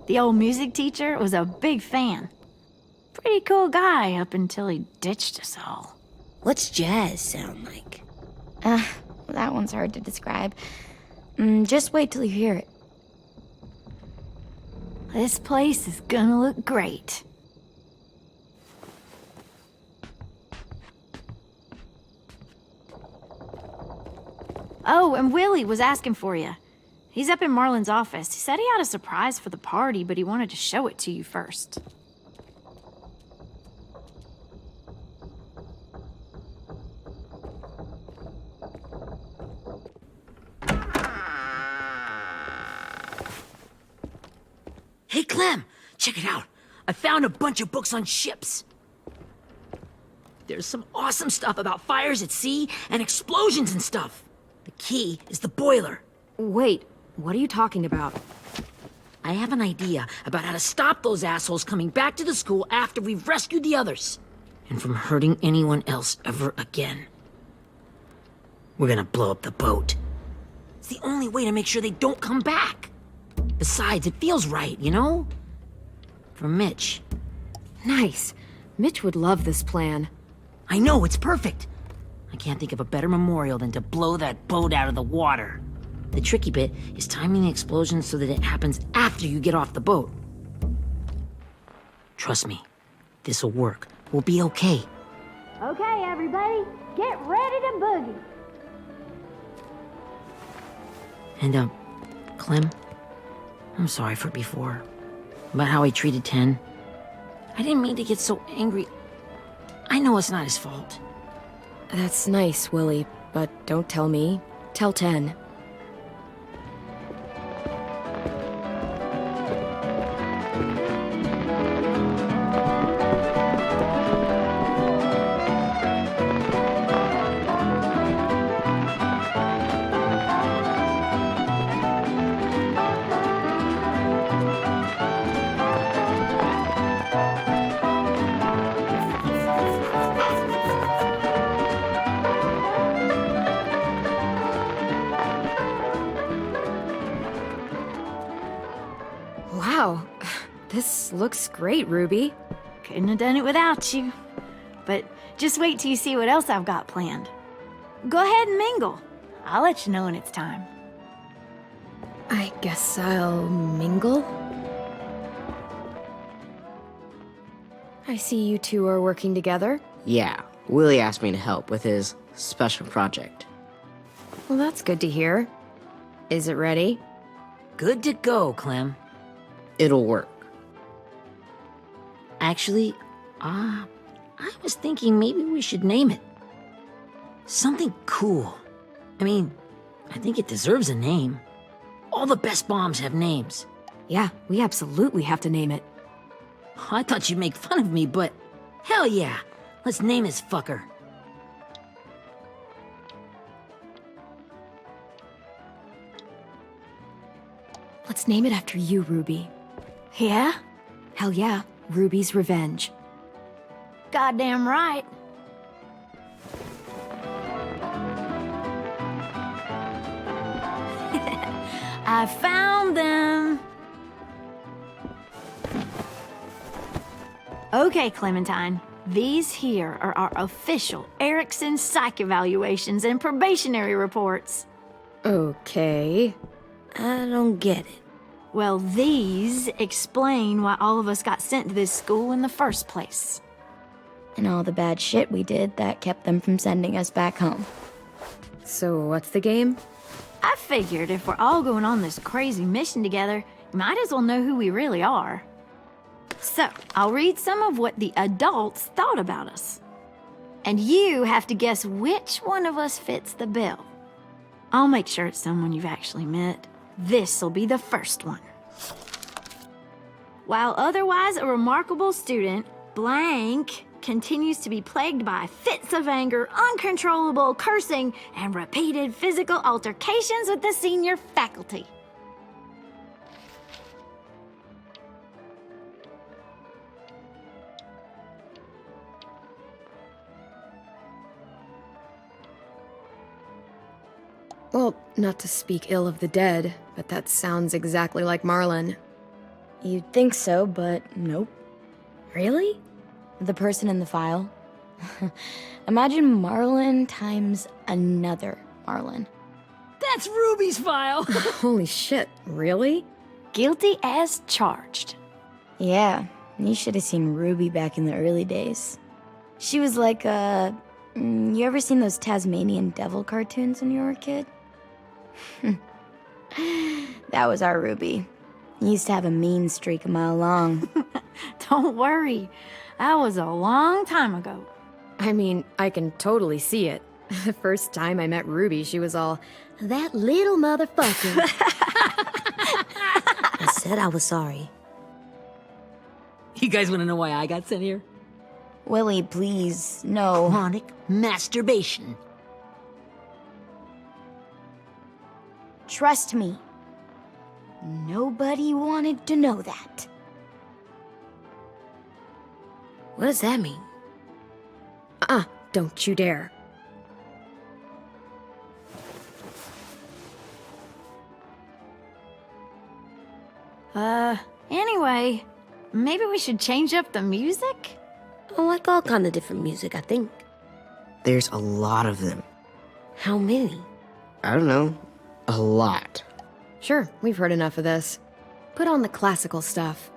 The old music teacher was a big fan. Pretty cool guy up until he ditched us all. What's jazz sound like? That one's hard to describe. Just wait till you hear it. This place is gonna look great. Oh, and Willie was asking for you. He's up in Marlin's office. He said he had a surprise for the party, but he wanted to show it to you first. Hey, Clem, check it out. I found a bunch of books on ships. There's some awesome stuff about fires at sea and explosions and stuff. The key is the boiler. Wait, what are you talking about? I have an idea about how to stop those assholes coming back to the school after we've rescued the others. And from hurting anyone else ever again. We're gonna blow up the boat. It's the only way to make sure they don't come back. Besides, it feels right, you know? For Mitch. Nice. Mitch would love this plan. I know, it's perfect. I can't think of a better memorial than to blow that boat out of the water. The tricky bit is timing the explosion so that it happens after you get off the boat. Trust me, this'll work. We'll be okay. Okay, everybody, get ready to boogie. And, Clem, I'm sorry for before. About how he treated Ten. I didn't mean to get so angry. I know it's not his fault. That's nice, Willie, but don't tell me. Tell 10. Wow, this looks great, Ruby. Couldn't have done it without you. But just wait till you see what else I've got planned. Go ahead and mingle. I'll let you know when it's time. I guess I'll mingle? I see you two are working together. Yeah, Willie asked me to help with his special project. Well, that's good to hear. Is it ready? Good to go, Clem. It'll work. Actually, I was thinking maybe we should name it. Something cool. I mean, I think it deserves a name. All the best bombs have names. Yeah, we absolutely have to name it. I thought you'd make fun of me, but hell yeah. Let's name this fucker. Let's name it after you, Ruby. Yeah? Hell yeah, Ruby's Revenge. Goddamn right. I found them. Okay, Clementine. These here are our official Erickson psych evaluations and probationary reports. Okay. I don't get it. Well, these explain why all of us got sent to this school in the first place. And all the bad shit we did that kept them from sending us back home. So what's the game? I figured if we're all going on this crazy mission together, you might as well know who we really are. So, I'll read some of what the adults thought about us. And you have to guess which one of us fits the bill. I'll make sure it's someone you've actually met. This'll be the first one. While otherwise a remarkable student, blank continues to be plagued by fits of anger, uncontrollable cursing, and repeated physical altercations with the senior faculty. Well, not to speak ill of the dead, but that sounds exactly like Marlon. You'd think so, but nope. Really? The person in the file. Imagine Marlon times another Marlon. That's Ruby's file. Holy shit, really? Guilty as charged. Yeah, you should have seen Ruby back in the early days. She was like you ever seen those Tasmanian devil cartoons when you were a kid? That was our Ruby. He used to have a mean streak a mile long. Don't worry. That was a long time ago. I mean, I can totally see it. The first time I met Ruby, she was all, "That little motherfucker." I said I was sorry. You guys want to know why I got sent here? Willie, please, no. Chronic masturbation. Trust me. Nobody wanted to know that. What does that mean? Don't you dare. Anyway, maybe we should change up the music? I like all kind of different music, I think. There's a lot of them. How many? I don't know. A lot. Sure, we've heard enough of this. Put on the classical stuff.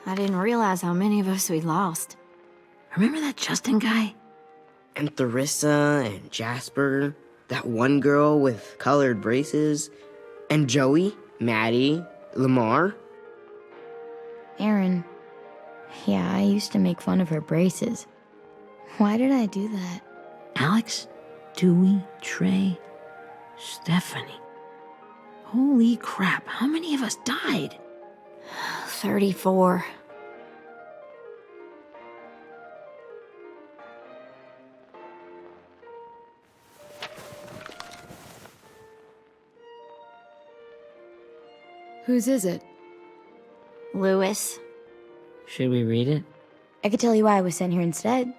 I didn't realize how many of us we lost. Remember that Justin guy? And Theresa and Jasper, that one girl with colored braces, and Joey, Maddie, Lamar. Erin. Yeah, I used to make fun of her braces. Why did I do that? Alex, Dewey, Trey, Stephanie. Holy crap, how many of us died? 34. Whose is it? Lewis. Should we read it? I could tell you why I was sent here instead.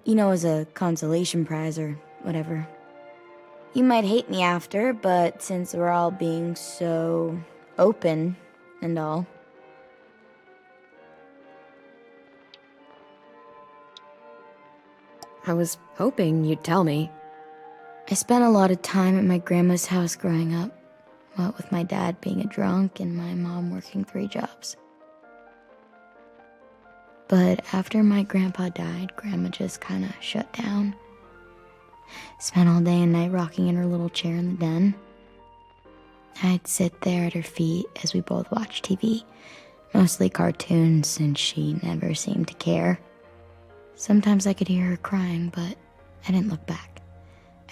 You know, as a consolation prize or whatever. You might hate me after, but since we're all being so open and all. I was hoping you'd tell me. I spent a lot of time at my grandma's house growing up. What with my dad being a drunk and my mom working 3 jobs. But after my grandpa died, Grandma just kind of shut down. Spent all day and night rocking in her little chair in the den. I'd sit there at her feet as we both watched TV, mostly cartoons since she never seemed to care. Sometimes I could hear her crying, but I didn't look back.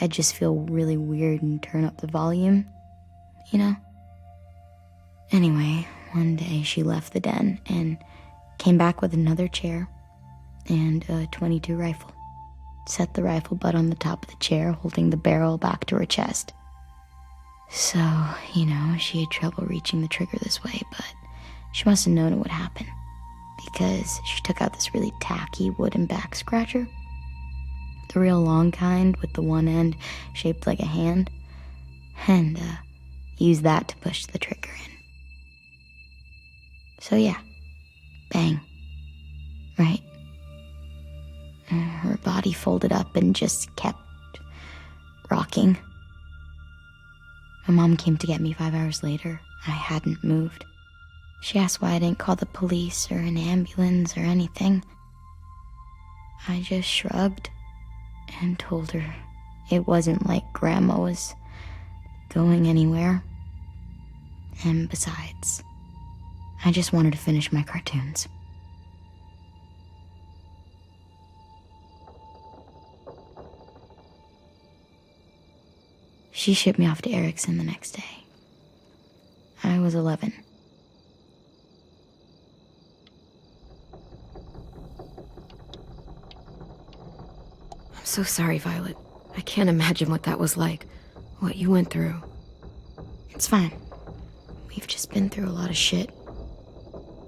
I'd just feel really weird and turn up the volume, you know? Anyway, one day she left the den and came back with another chair and a .22 rifle. Set the rifle butt on the top of the chair, holding the barrel back to her chest. So, you know, she had trouble reaching the trigger this way, but she must have known it would happen, because she took out this really tacky wooden back scratcher. The real long kind with the one end shaped like a hand, and used that to push the trigger in. So yeah, bang, right? Her body folded up and just kept rocking. My mom came to get me 5 hours later. I hadn't moved. She asked why I didn't call the police or an ambulance or anything. I just shrugged and told her it wasn't like Grandma was going anywhere. And besides, I just wanted to finish my cartoons. She shipped me off to Erickson the next day. I was 11. I'm so sorry, Violet. I can't imagine what that was like. What you went through. It's fine. We've just been through a lot of shit.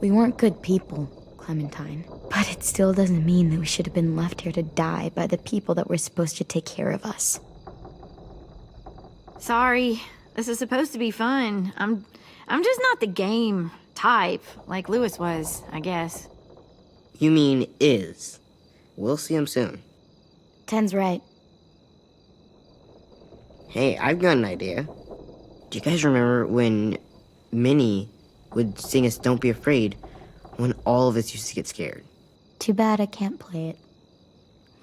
We weren't good people, Clementine. But it still doesn't mean that we should have been left here to die by the people that were supposed to take care of us. Sorry. This is supposed to be fun. I'm just not the game type like Lewis was, I guess. You mean is. We'll see him soon. 10's right. Hey, I've got an idea. Do you guys remember when Minnie would sing us Don't Be Afraid when all of us used to get scared? Too bad I can't play it.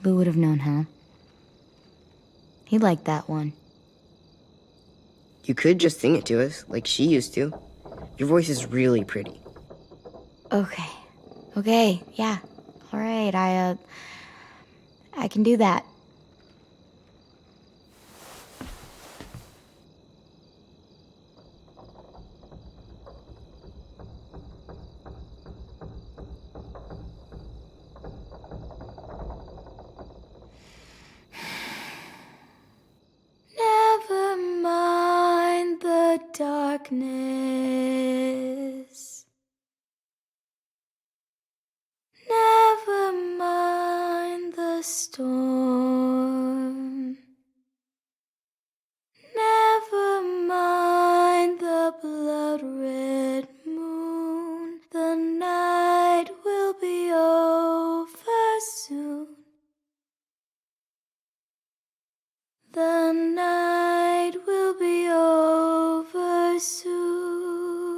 Lou would have known how. He liked that one. You could just sing it to us, like she used to. Your voice is really pretty. Okay, yeah. All right, I can do that. Never storm. Never mind the blood-red moon. The night will be over soon. The night will be over soon.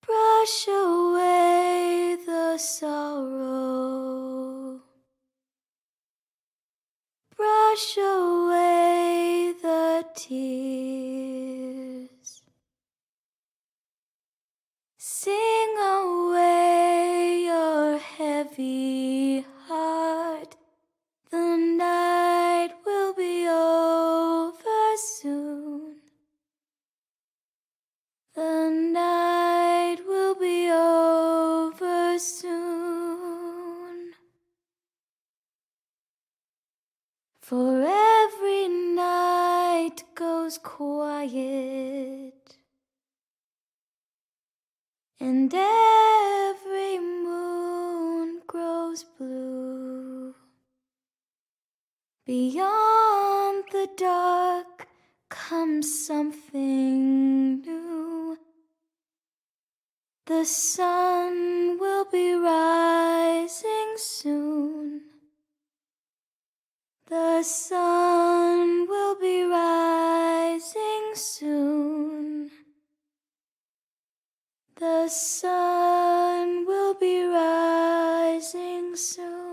Brush away the sorrow. Brush away the tears. Sing away your heavy heart. The night will be over soon. The night will be over soon. For every night goes quiet, and every moon grows blue. Beyond the dark comes something new. The sun will be rising soon. The sun will be rising soon. The sun will be rising soon.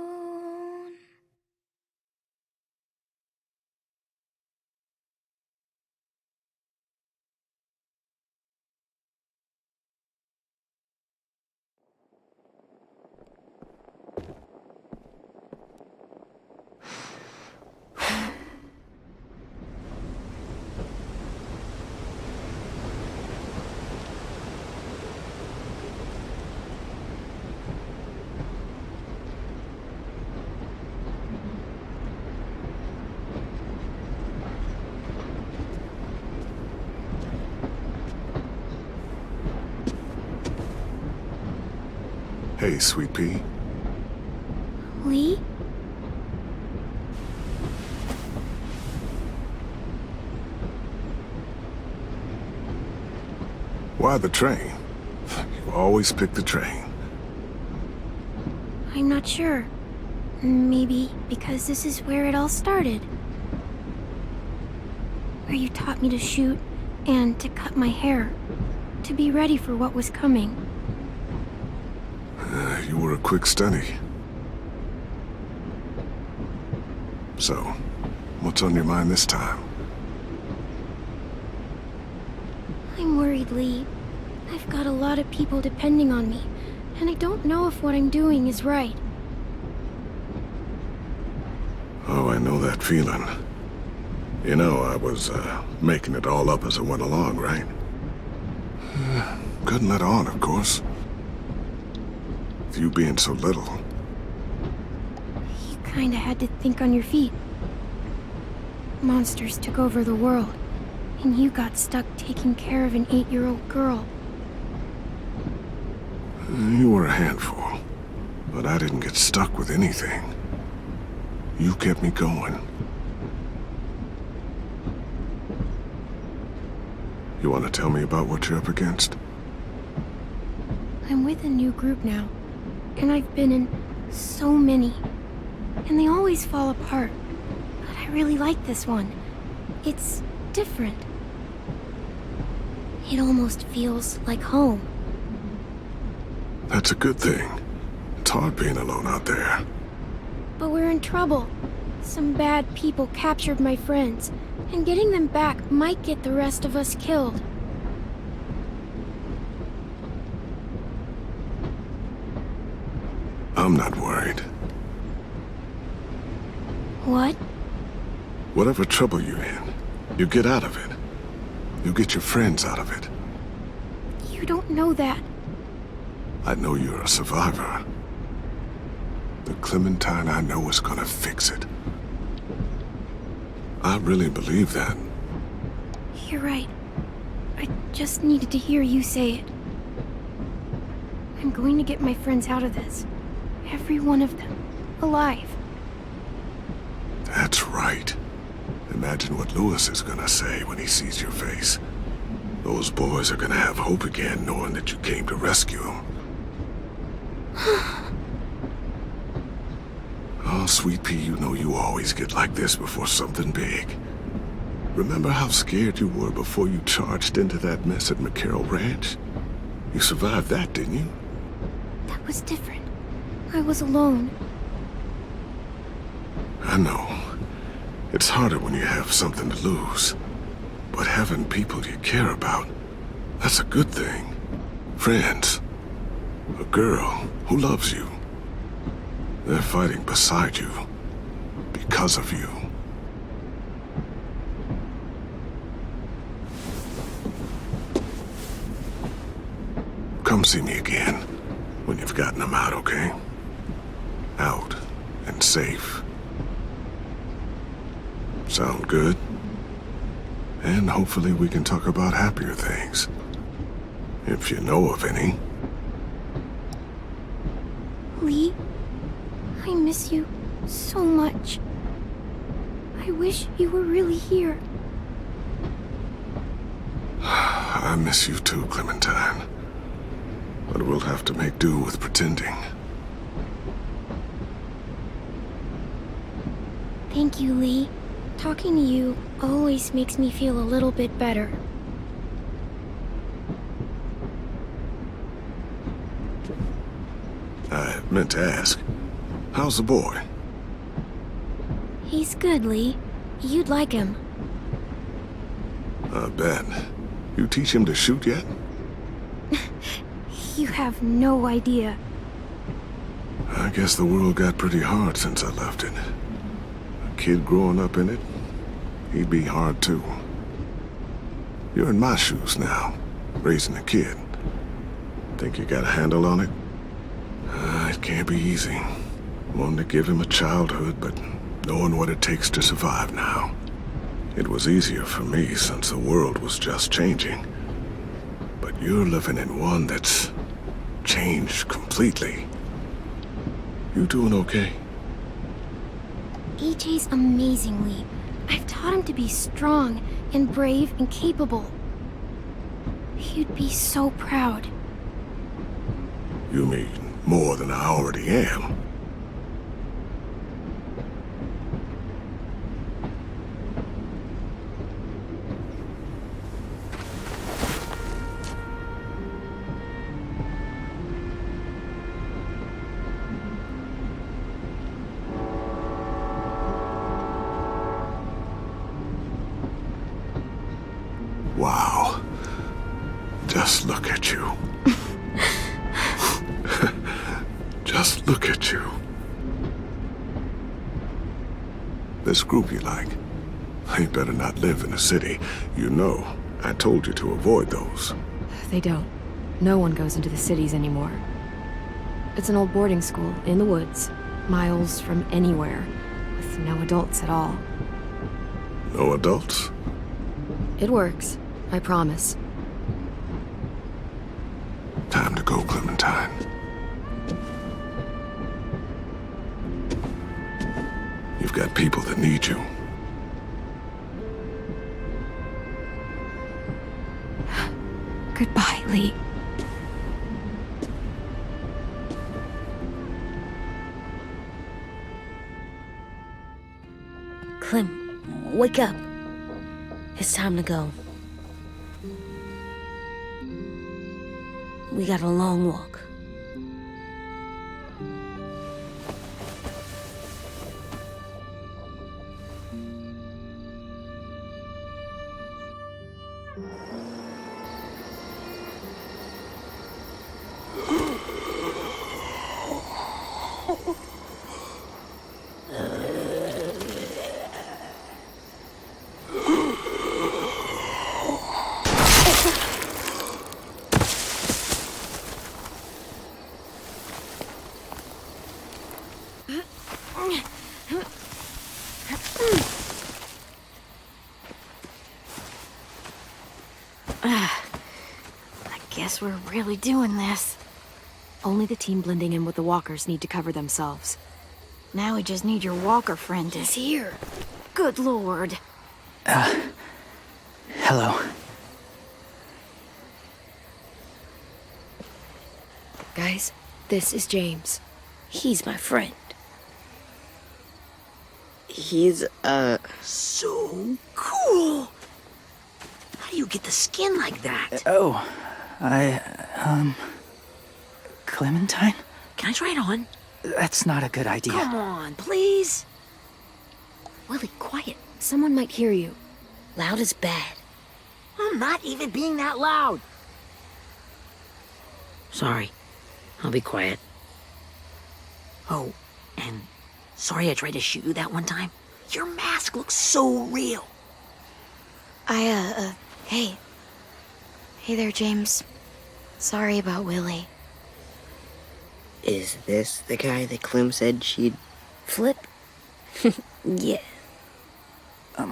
Hey, Sweet Pea. Lee? Why the train? You always pick the train. I'm not sure. Maybe because this is where it all started. Where you taught me to shoot and to cut my hair. To be ready for what was coming. You were a quick study. So, what's on your mind this time? I'm worried, Lee. I've got a lot of people depending on me, and I don't know if what I'm doing is right. Oh, I know that feeling. You know, I was making it all up as I went along, right? Couldn't let on, of course. With you being so little. You kinda had to think on your feet. Monsters took over the world, and you got stuck taking care of an 8-year-old girl. You were a handful, but I didn't get stuck with anything. You kept me going. You want to tell me about what you're up against? I'm with a new group now, and I've been in so many, and they always fall apart. But I really like this one. It's different. It almost feels like home. That's a good thing. It's hard being alone out there. But we're in trouble. Some bad people captured my friends, and getting them back might get the rest of us killed. I'm not worried. What? Whatever trouble you're in, you get out of it. You get your friends out of it. You don't know that. I know you're a survivor. The Clementine I know is gonna fix it. I really believe that. You're right. I just needed to hear you say it. I'm going to get my friends out of this. Every one of them. Alive. That's right. Imagine what Louis is gonna say when he sees your face. Those boys are gonna have hope again, knowing that you came to rescue them. Oh, Sweet Pea, you know you always get like this before something big. Remember how scared you were before you charged into that mess at McCarroll Ranch? You survived that, didn't you? That was different. I was alone. I know. It's harder when you have something to lose. But having people you care about, that's a good thing. Friends. A girl who loves you. They're fighting beside you. Because of you. Come see me again when you've gotten them out, okay? Out and safe. Sound good? And hopefully we can talk about happier things. If you know of any. Lee, I miss you so much. I wish you were really here. I miss you too, Clementine. But we'll have to make do with pretending. Thank you, Lee. Talking to you always makes me feel a little bit better. I meant to ask, how's the boy? He's good, Lee. You'd like him. I bet. You teach him to shoot yet? You have no idea. I guess the world got pretty hard since I left it. A kid growing up in it, he'd be hard too. You're in my shoes now, raising a kid. Think you got a handle on it? It can't be easy. Wanting to give him a childhood, but knowing what it takes to survive now. It was easier for me since the world was just changing. But you're living in one that's changed completely. You doing okay? EJ's amazing, Lee. I've taught him to be strong and brave and capable. He'd be so proud. You mean more than I already am? Wow. Just look at you. Just look at you. This group you like, they better not live in a city. You know, I told you to avoid those. They don't. No one goes into the cities anymore. It's an old boarding school in the woods, miles from anywhere, with no adults at all. No adults? It works, I promise. Time to go, Clementine. You've got people that need you. Goodbye, Lee. Clem, wake up. It's time to go. We got a long walk. I guess we're really doing this. Only the team blending in with the walkers need to cover themselves. Now we just need your walker friend. He's here. Good lord. Hello. Guys, this is James. He's my friend. He's, So cool! How do you get the skin like that? Oh, Clementine? Can I try it on? That's not a good idea. Come on, please. Willie, quiet. Someone might hear you. Loud is bad. I'm not even being that loud. Sorry. I'll be quiet. Oh, and sorry I tried to shoot you that one time. Your mask looks so real. Hey. Hey there, James. Sorry about Willie. is this the guy that Clem said she'd... Flip? Yeah.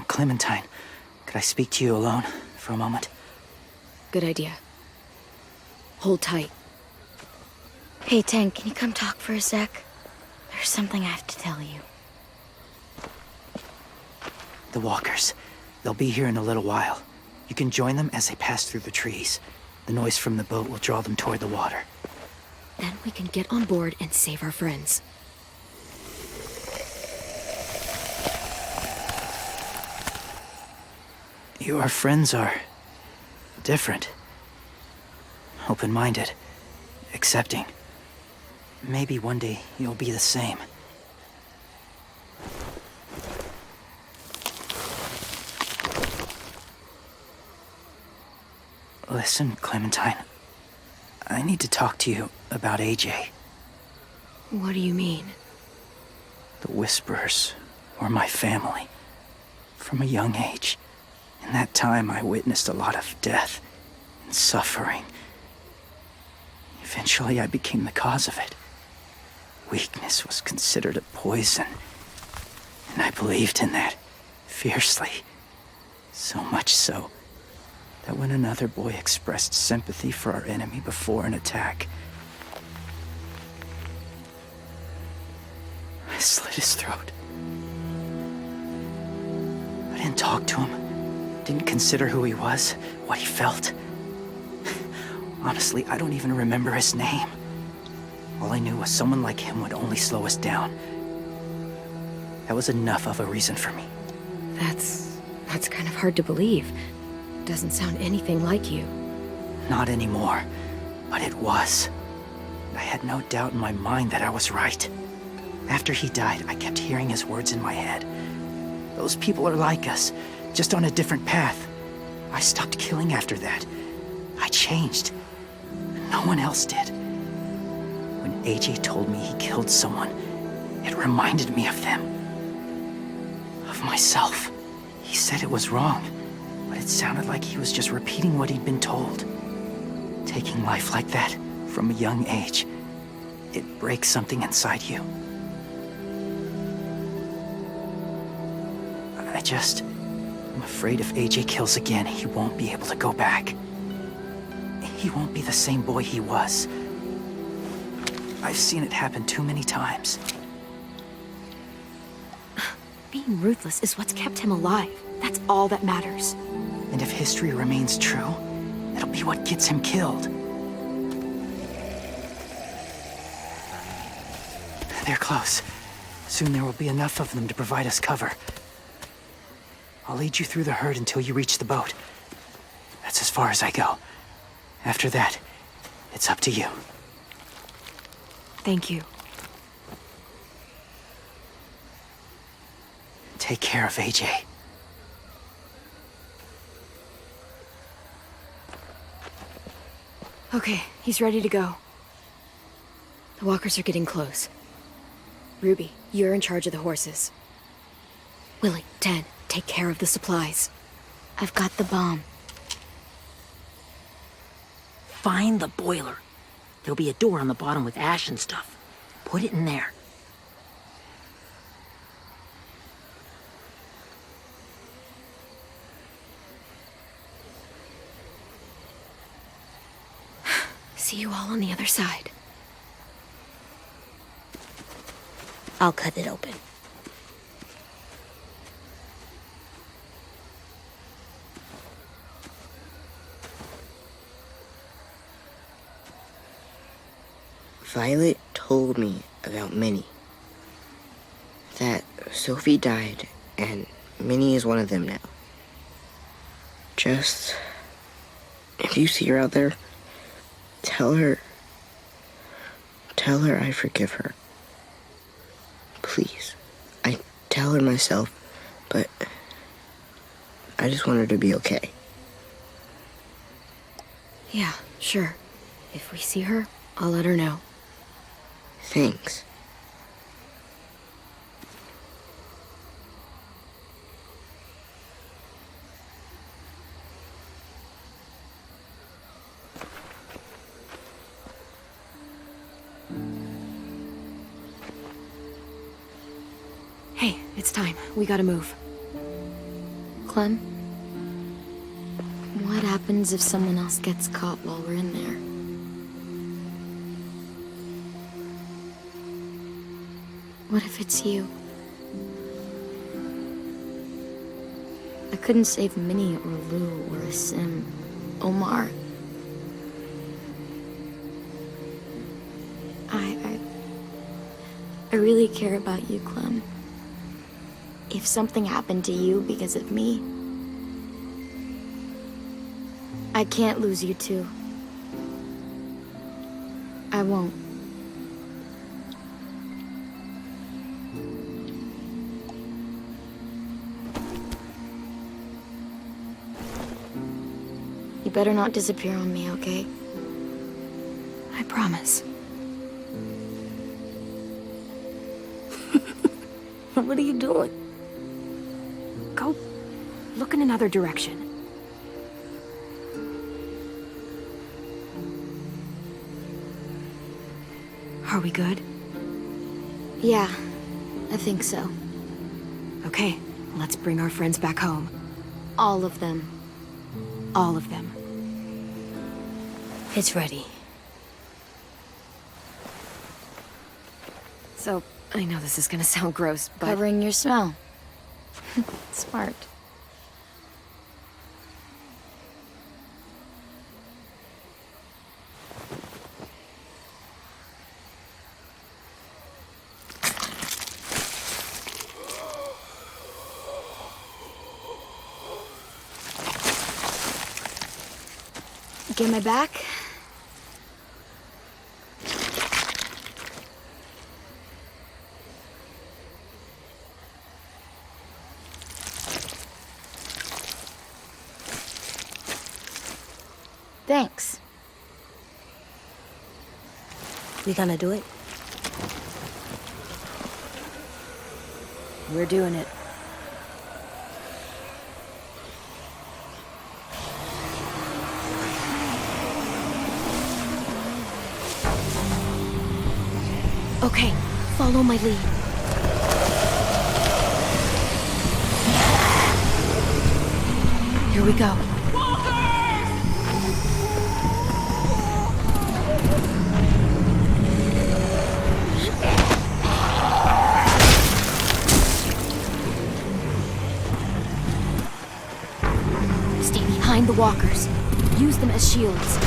Clementine, could I speak to you alone for a moment? Good idea. Hold tight. Hey, Tank, can you come talk for a sec? There's something I have to tell you. The walkers. They'll be here in a little while. You can join them as they pass through the trees. The noise from the boat will draw them toward the water. Then we can get on board and save our friends. Your friends are... different. Open-minded. Accepting. Maybe one day you'll be the same. Listen, Clementine. I need to talk to you about AJ. What do you mean? The Whisperers were my family. From a young age. In that time, I witnessed a lot of death and suffering. Eventually, I became the cause of it. Weakness was considered a poison. And I believed in that fiercely. So much so that when another boy expressed sympathy for our enemy before an attack, I slit his throat. I didn't talk to him, didn't consider who he was, what he felt. Honestly, I don't even remember his name. All I knew was someone like him would only slow us down. That was enough of a reason for me. That's kind of hard to believe. Doesn't sound anything like you. Not anymore, but it was. I had no doubt in my mind that I was right. After he died, I kept hearing his words in my head. Those people are like us, just on a different path. I stopped killing after that. I changed. No one else did. When AJ told me he killed someone, it reminded me of them. Of myself. He said it was wrong, but it sounded like he was just repeating what he'd been told. Taking life like that, from a young age, it breaks something inside you. I'm afraid if AJ kills again, he won't be able to go back. He won't be the same boy he was. I've seen it happen too many times. Being ruthless is what's kept him alive. That's all that matters. And if history remains true, it'll be what gets him killed. They're close. Soon there will be enough of them to provide us cover. I'll lead you through the herd until you reach the boat. That's as far as I go. After that, it's up to you. Thank you. Take care of AJ. Okay, he's ready to go. The walkers are getting close. Ruby, you're in charge of the horses. Willie, Ted, take care of the supplies. I've got the bomb. Find the boiler. There'll be a door on the bottom with ash and stuff. Put it in there. See you all on the other side. I'll cut it open. Violet told me about Minnie. That Sophie died, and Minnie is one of them now. Just, if you see her out there, tell her I forgive her. Please. I tell her myself, but I just want her to be okay. Yeah, sure. If we see her, I'll let her know. Thanks. Hey, it's time. We gotta move. Clem? What happens if someone else gets caught while we're in there? What if it's you? I couldn't save Minnie or Lou or Asim, Omar. I really care about you, Clem. If something happened to you because of me, I can't lose you too. I won't. You better not disappear on me, okay? I promise. What are you doing? Go look in another direction. Are we good? Yeah, I think so. Okay, let's bring our friends back home. All of them. All of them. It's ready. So, I know this is gonna sound gross, but... Covering your smell. Smart. Get my back? Thanks. We gonna do it? We're doing it. Okay, follow my lead. Here we go. Stay behind the walkers. Use them as shields.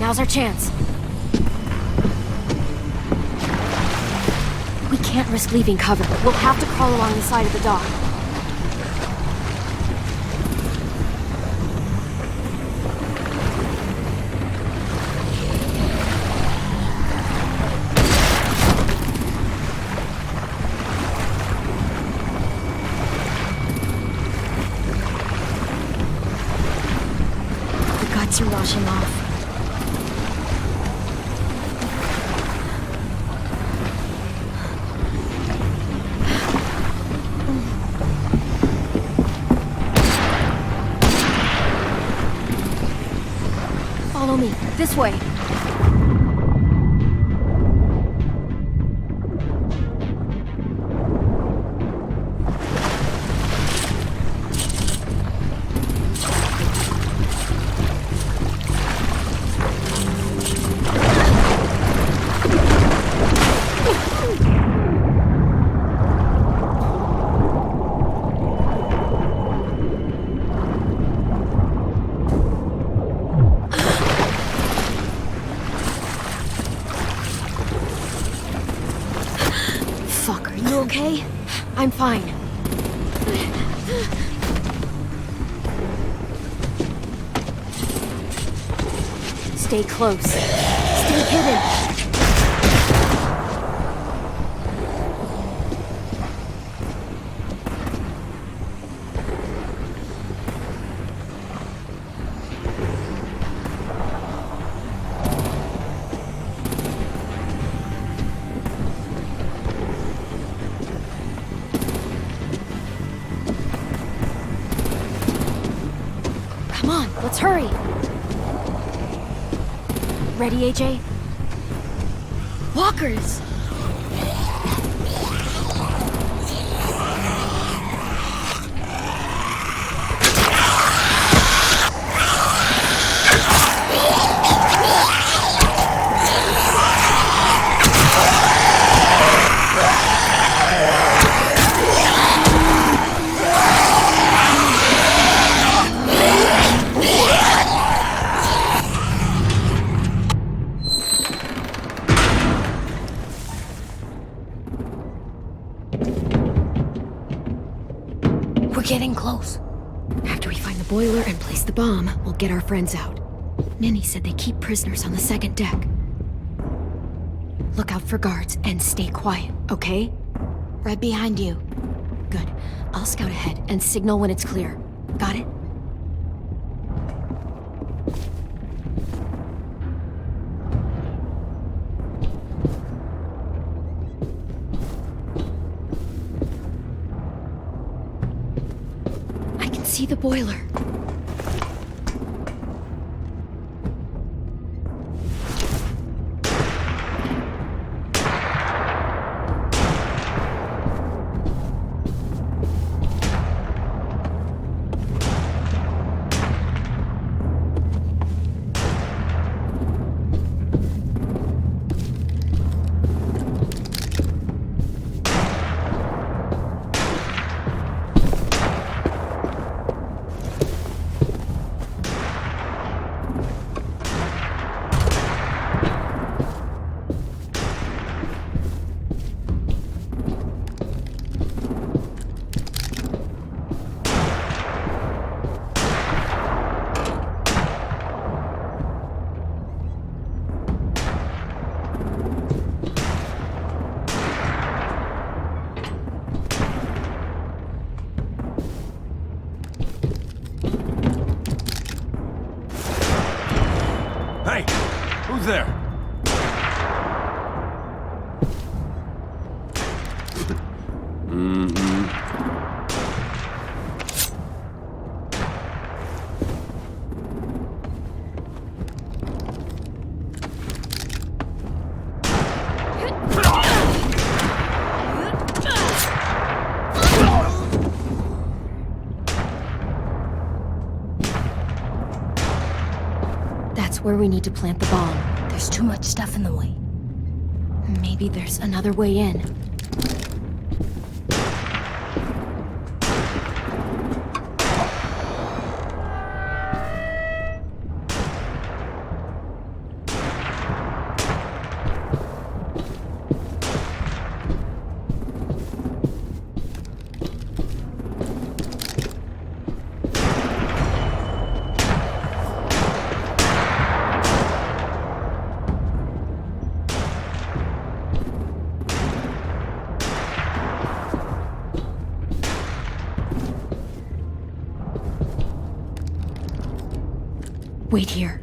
Now's our chance. We can't risk leaving cover. We'll have to crawl along the side of the dock. The guts are washing off. Follow me. This way. Fuck, are you okay? I'm fine. Stay close. Stay hidden. Come on, let's hurry. Ready, AJ? Walkers! We're getting close. After we find the boiler and place the bomb, we'll get our friends out. Ninny said they keep prisoners on the second deck. Look out for guards and stay quiet, okay? Right behind you. Good. I'll scout ahead and signal when it's clear. Got it? I can see the boiler. Hey, who's there? That's where we need to plant the bomb. There's too much stuff in the way. Maybe there's another way in. Wait here.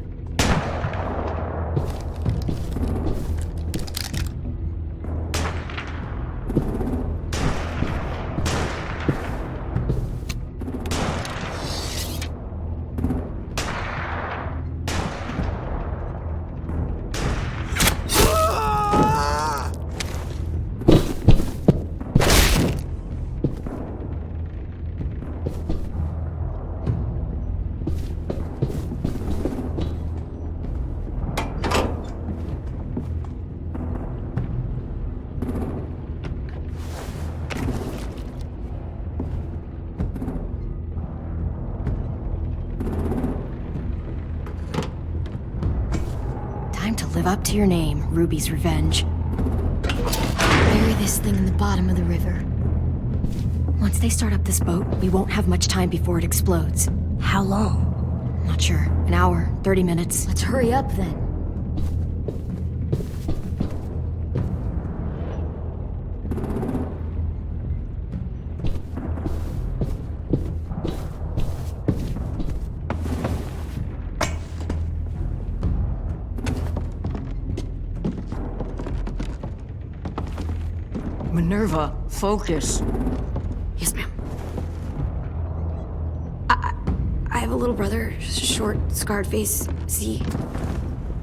Time to live up to your name, Ruby's Revenge. Bury this thing in the bottom of the river. Once they start up this boat, we won't have much time before it explodes. How long? Not sure. An hour, 30 minutes. Let's hurry up then. Minerva, focus. Yes, ma'am. I have a little brother, short, scarred face.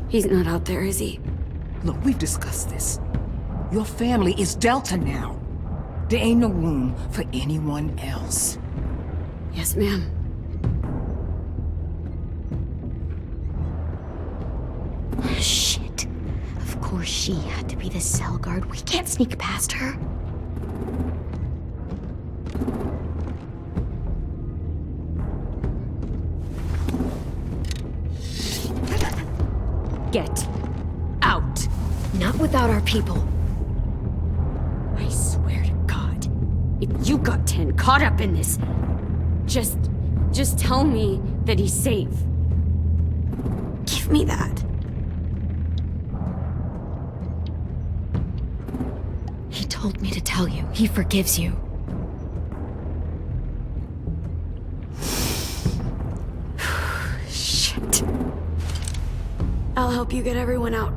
He's not out there, is he? Look, we've discussed this. Your family is Delta now. There ain't no room for anyone else. Yes, ma'am. Shit. Of course she had to be the cell guard. We can't sneak past her. Get out. Not without our people. I swear to God, if you got 10 caught up in this, just tell me that he's safe. Give me that. He told me to tell you. He forgives you. Shit. I'll help you get everyone out.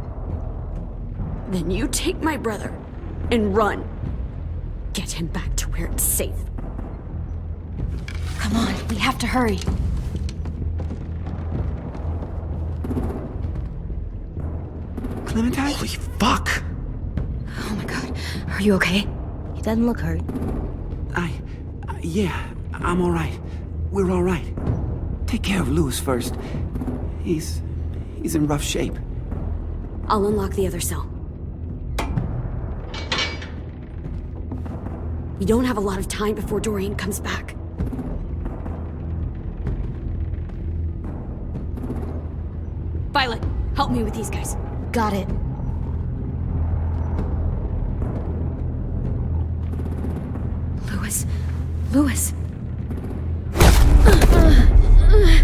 Then you take my brother and run. Get him back to where it's safe. Come on, we have to hurry. Clementine? Holy fuck! Oh my god. Are you okay? He doesn't look hurt. Yeah, I'm alright. We're alright. Take care of Louis first. He's in rough shape. I'll unlock the other cell. We don't have a lot of time before Dorian comes back. Violet, help me with these guys. Got it. Louis.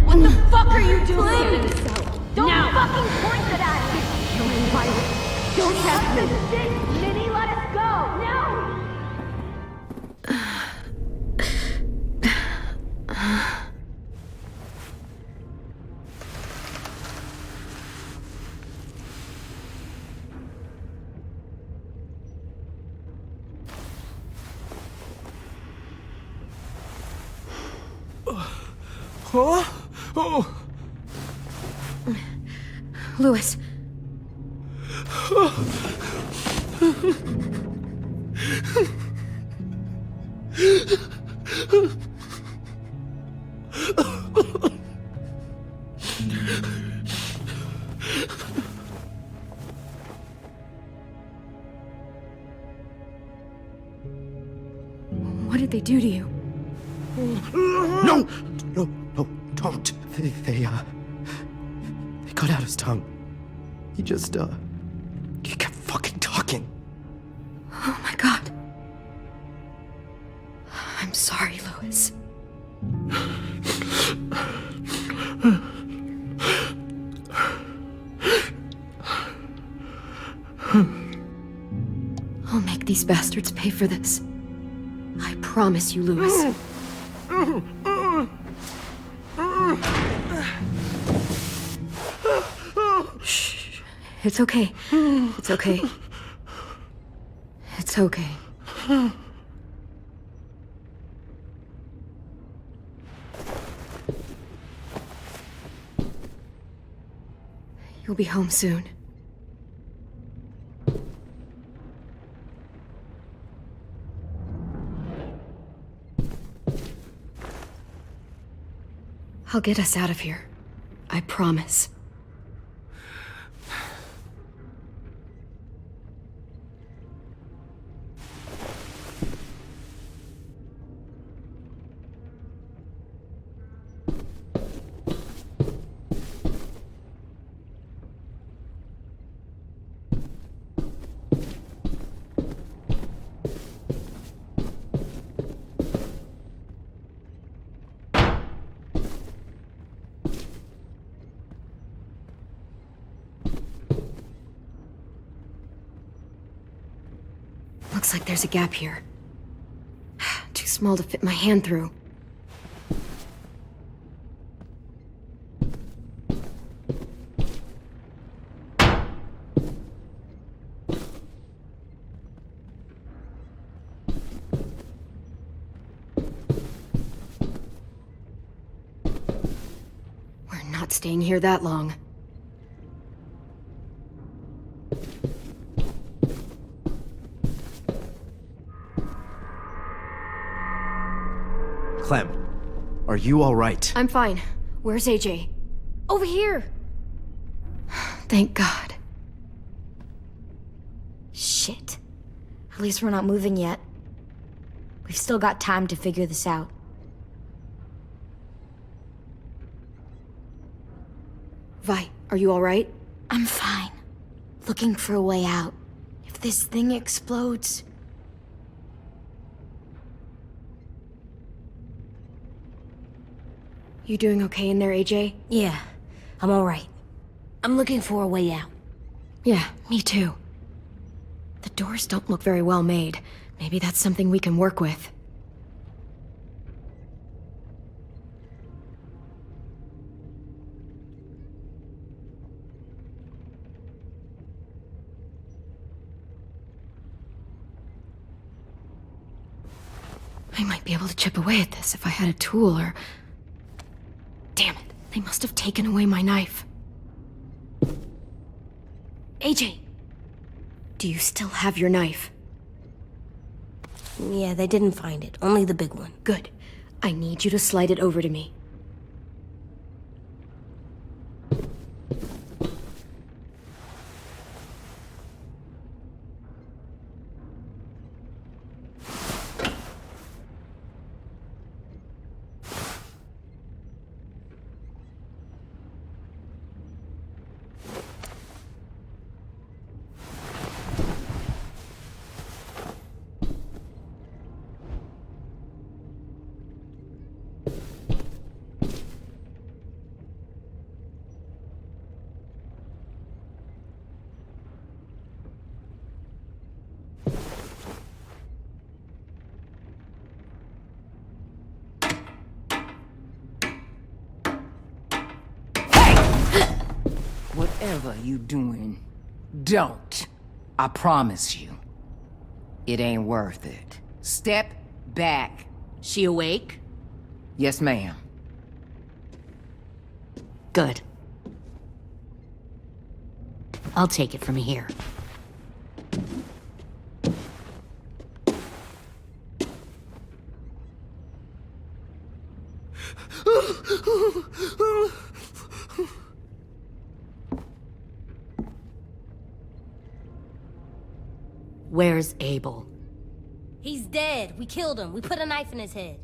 What the fuck are you doing? Don't fucking point it at me! Killing Violet. Don't have this shit! Minnie, let us go! No! Louis. What did they do to you? No, don't. They cut out his tongue. He just, he kept fucking talking. Oh my god. I'm sorry, Louis. I'll make these bastards pay for this. I promise you, Shh. It's okay. It's okay. It's okay. You'll be home soon. I'll get us out of here. I promise. Looks like there's a gap here. Too small to fit my hand through. We're not staying here that long. Clem, are you all right? I'm fine. Where's AJ? Over here! Thank God. Shit. At least we're not moving yet. We've still got time to figure this out. Vi, are you alright? I'm fine. Looking for a way out. If this thing explodes... You doing okay in there, AJ? Yeah, I'm alright. I'm looking for a way out. Yeah, me too. The doors don't look very well made. Maybe that's something we can work with. I might be able to chip away at this if I had a tool or... Damn it, they must have taken away my knife. AJ! Do you still have your knife? Yeah, they didn't find it. Only the big one. Good. I need you to slide it over to me. Whatever you doing, don't. I promise you. It ain't worth it. Step back. She awake? Yes, ma'am. Good. I'll take it from here. Where's Abel? He's dead. We killed him. We put a knife in his head.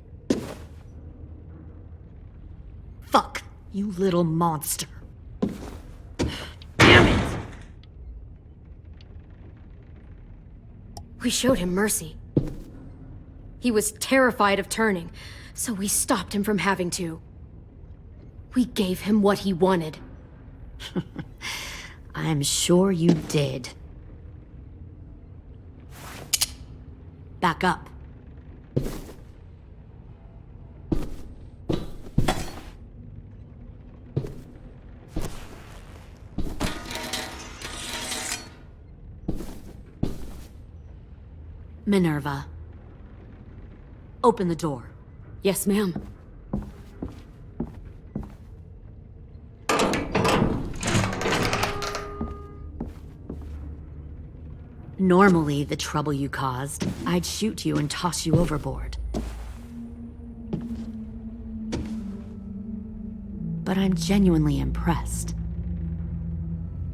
Fuck, you little monster. Damn it! We showed him mercy. He was terrified of turning, so we stopped him from having to. We gave him what he wanted. I'm sure you did. Back up. Minerva. Open the door. Yes, ma'am. Normally, the trouble you caused, I'd shoot you and toss you overboard. But I'm genuinely impressed.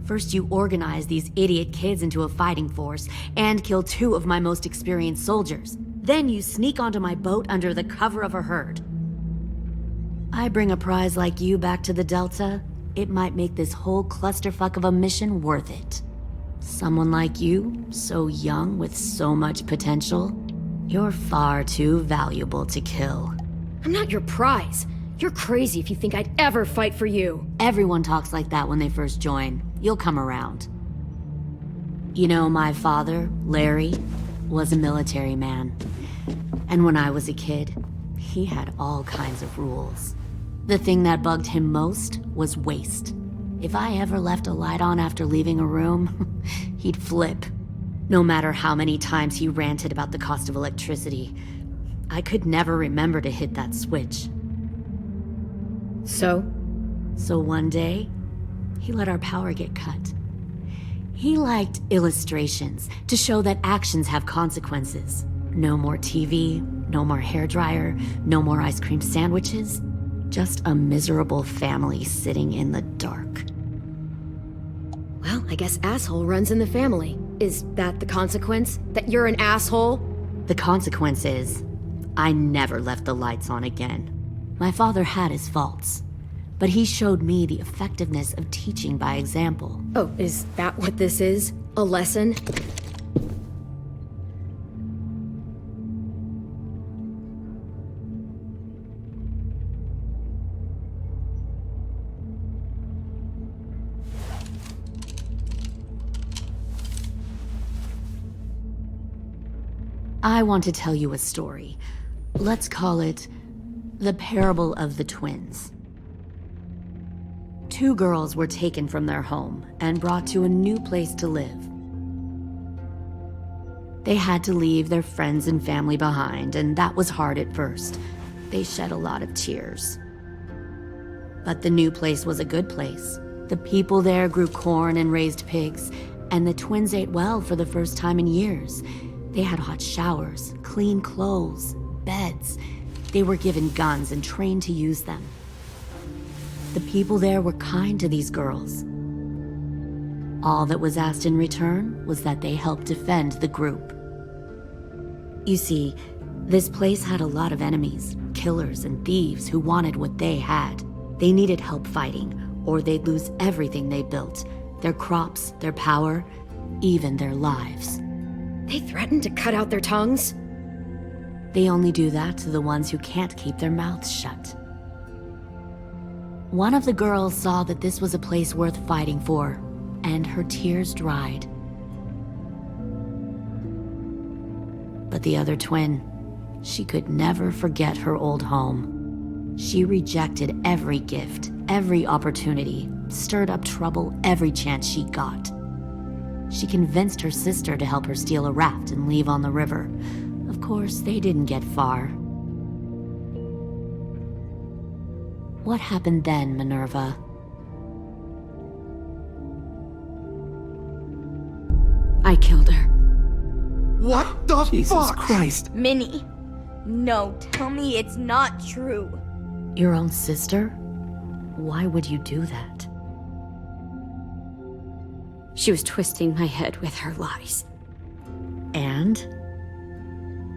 First, you organize these idiot kids into a fighting force and kill 2 of my most experienced soldiers. Then you sneak onto my boat under the cover of a herd. I bring a prize like you back to the Delta, it might make this whole clusterfuck of a mission worth it. Someone like you, so young with so much potential, you're far too valuable to kill. I'm not your prize. You're crazy if you think I'd ever fight for you. Everyone talks like that when they first join. You'll come around. You know, my father, Larry, was a military man. And when I was a kid, he had all kinds of rules. The thing that bugged him most was waste. If I ever left a light on after leaving a room, he'd flip. No matter how many times he ranted about the cost of electricity, I could never remember to hit that switch. So one day, he let our power get cut. He liked illustrations to show that actions have consequences. No more TV, no more hairdryer, no more ice cream sandwiches. Just a miserable family sitting in the dark. Well, I guess asshole runs in the family. Is that the consequence? That you're an asshole? The consequence is, I never left the lights on again. My father had his faults, but he showed me the effectiveness of teaching by example. Oh, is that what this is? A lesson? I want to tell you a story. Let's call it the parable of the twins. 2 girls were taken from their home and brought to a new place to live. They had to leave their friends and family behind, and that was hard at first. They shed a lot of tears. But the new place was a good place. The people there grew corn and raised pigs, and the twins ate well for the first time in years. They had hot showers, clean clothes, beds. They were given guns and trained to use them. The people there were kind to these girls. All that was asked in return was that they help defend the group. You see, this place had a lot of enemies, killers and thieves who wanted what they had. They needed help fighting, or they'd lose everything they built, their crops, their power, even their lives. They threatened to cut out their tongues? They only do that to the ones who can't keep their mouths shut. One of the girls saw that this was a place worth fighting for, and her tears dried. But the other twin, she could never forget her old home. She rejected every gift, every opportunity, stirred up trouble every chance she got. She convinced her sister to help her steal a raft and leave on the river. Of course, they didn't get far. What happened then, Minerva? I killed her. What the Jesus fuck? Christ. Minnie, no, tell me it's not true. Your own sister? Why would you do that? She was twisting my head with her lies. And?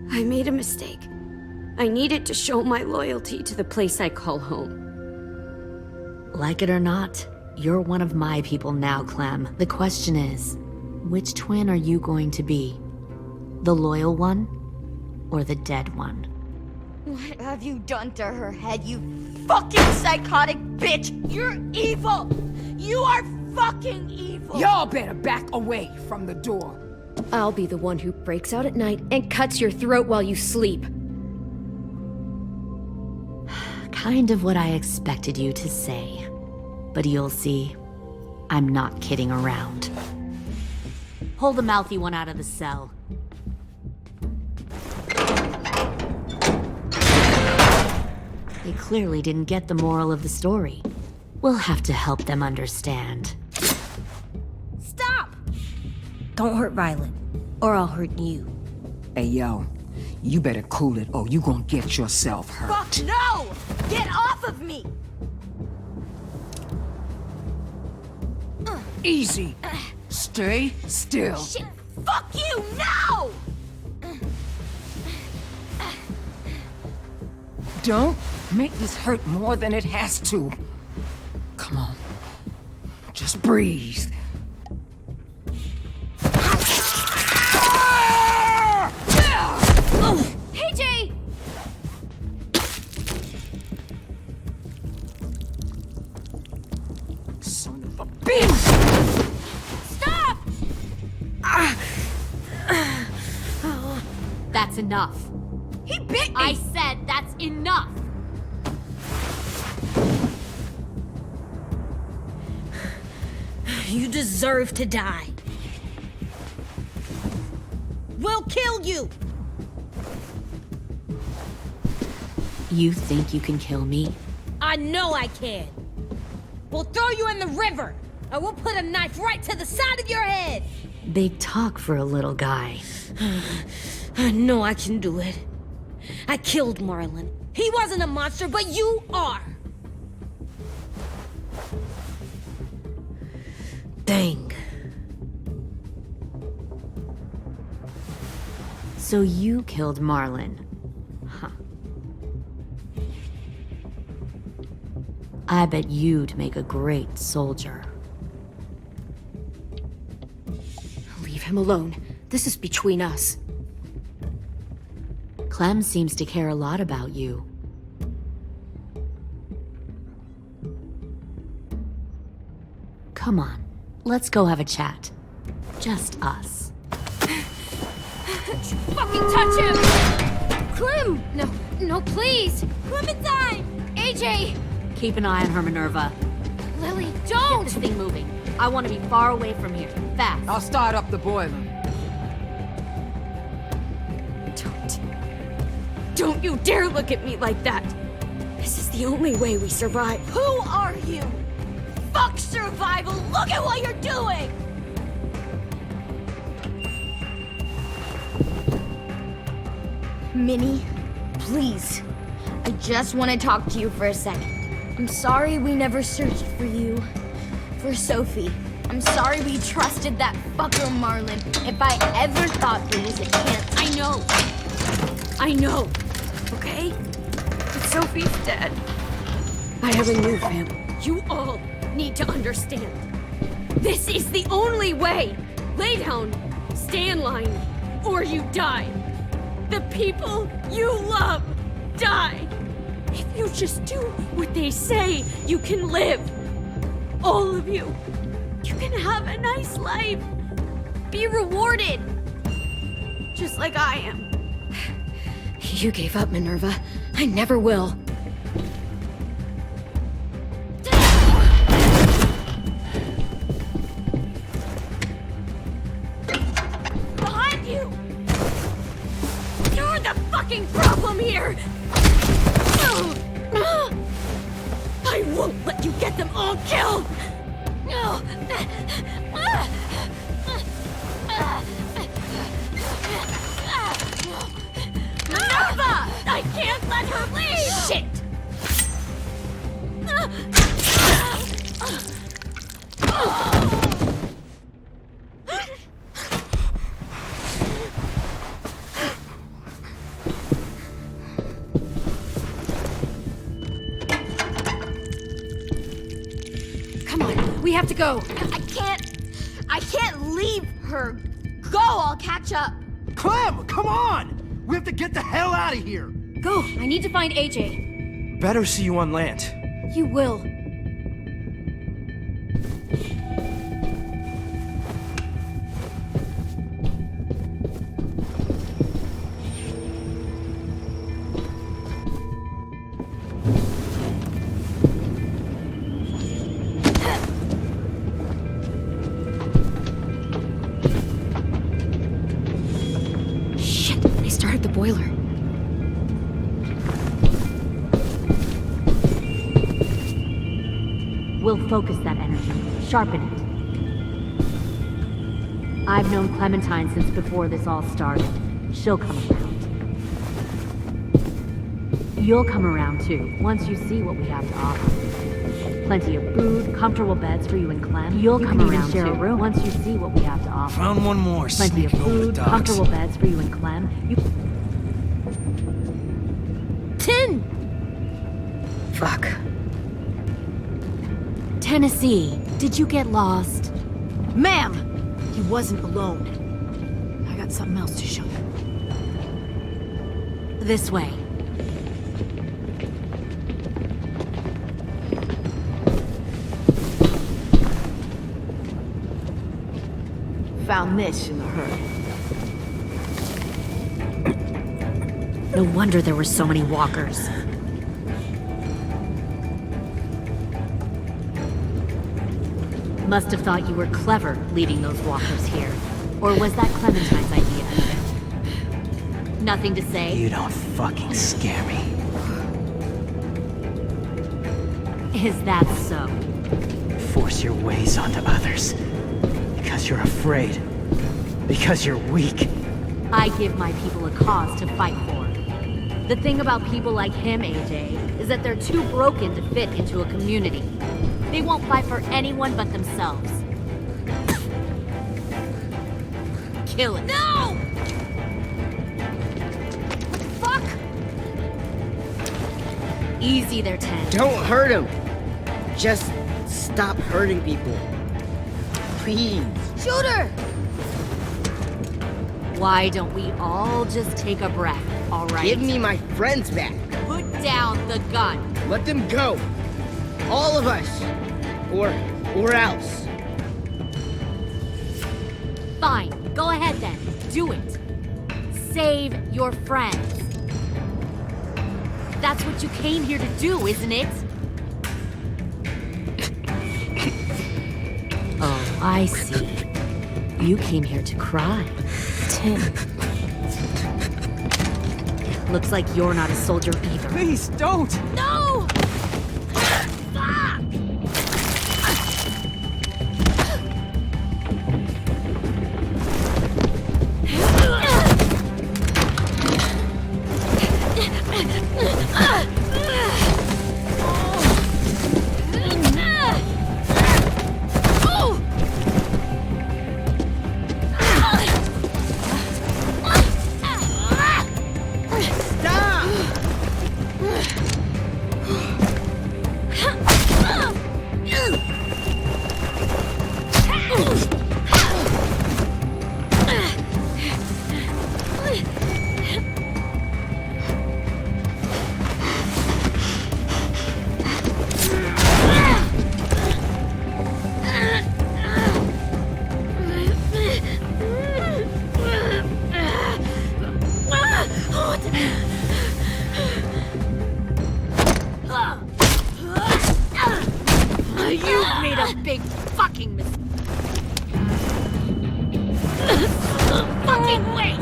I made a mistake. I needed to show my loyalty to the place I call home. Like it or not, you're one of my people now, Clem. The question is, which twin are you going to be? The loyal one, or the dead one? What have you done to her head, you fucking psychotic bitch? You're evil! You are fucking evil! Y'all better back away from the door. I'll be the one who breaks out at night and cuts your throat while you sleep. Kind of what I expected you to say. But you'll see, I'm not kidding around. Pull the mouthy one out of the cell. They clearly didn't get the moral of the story. We'll have to help them understand. Stop! Don't hurt Violet, or I'll hurt you. Hey, yo. You better cool it, or you gonna get yourself hurt. Fuck no! Get off of me! Easy. Stay still. Shit! Fuck you! No! Don't make this hurt more than it has to. Come on. Just breathe. Hey, Jay! Son of a bitch! Stop! That's enough. He bit me! I said that's enough! You deserve to die. We'll kill you! You think you can kill me? I know I can. We'll throw you in the river, and we'll put a knife right to the side of your head. Big talk for a little guy. I know I can do it. I killed Marlon. He wasn't a monster, but you are. Dang. So you killed Marlon. Huh. I bet you'd make a great soldier. Leave him alone. This is between us. Clem seems to care a lot about you. Come on, let's go have a chat. Just us. Fucking touch him! Clem! No, please! Clementine! AJ! Keep an eye on her, Minerva. Lily, Get don't! this thing moving. I want to be far away from here. Fast. I'll start up the boiler. Don't you dare look at me like that! This is the only way we survive. Who are you? Fuck survival! Look at what you're doing! Minnie, please. I just want to talk to you for a second. I'm sorry we never searched for you. For Sophie. I'm sorry we trusted that fucker Marlon. If I ever thought there was a chance. I know. Okay? But Sophie's dead. I have a new family. You all need to understand. This is the only way. Lay down, stay in line, or you die. The people you love die. If you just do what they say, you can live. All of you. You can have a nice life. Be rewarded. Just like I am. You gave up, Minerva. I never will. Behind you! You're the fucking problem here! I won't let you get them all killed! Minerva! I can't let her leave! Shit! Come on, we have to go. I can't leave her. Go, I'll catch up. Clem, come on! We have to get the hell out of here! Go, I need to find AJ. Better see you on land. You will. Shit, they started the boiler. We'll focus that energy, sharpen it. I've known Clementine since before this all started. She'll come around. You'll come around too, once you see what we have to offer. Plenty of food, comfortable beds for you and Clem. You'll come around share a room once you see what we have to offer. Found one more. Plenty of food, comfortable beds for you and Clem. Tin! Fuck. Tennessee, did you get lost? Ma'am! He wasn't alone. I got something else to show you. This way. Found this in the herd. No wonder there were so many walkers. Must have thought you were clever leading those walkers here. Or was that Clementine's idea? Nothing to say? You don't fucking scare me. Is that so? Force your ways onto others. Because you're afraid. Because you're weak. I give my people a cause to fight for. The thing about people like him, AJ, is that they're too broken to fit into a community. They won't fight for anyone but themselves. Kill it. No! Fuck! Easy there, Ten. Don't hurt him. Just stop hurting people. Please. Shoot her! Why don't we all just take a breath, all right? Give me my friends back. Put down the gun. Let them go. All of us. Or else. Fine. Go ahead then. Do it. Save your friends. That's what you came here to do, isn't it? Oh, I see. You came here to cry. Tim. Looks like you're not a soldier either. Please, don't! No! You've made a big fucking mistake. Fucking wait!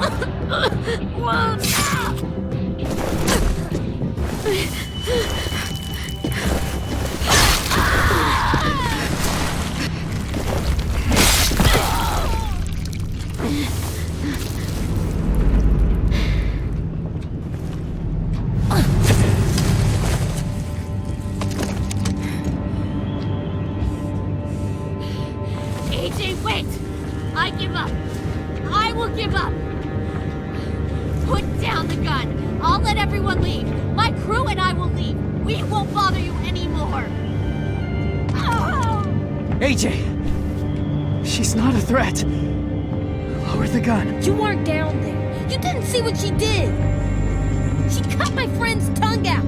AJ, wait! I give up. I will give up. Put down the gun. I'll let everyone leave. My crew and I will leave. We won't bother you anymore. Oh! AJ! She's not a threat. Lower the gun. You weren't down there. You didn't see what she did. She cut my friend's tongue out.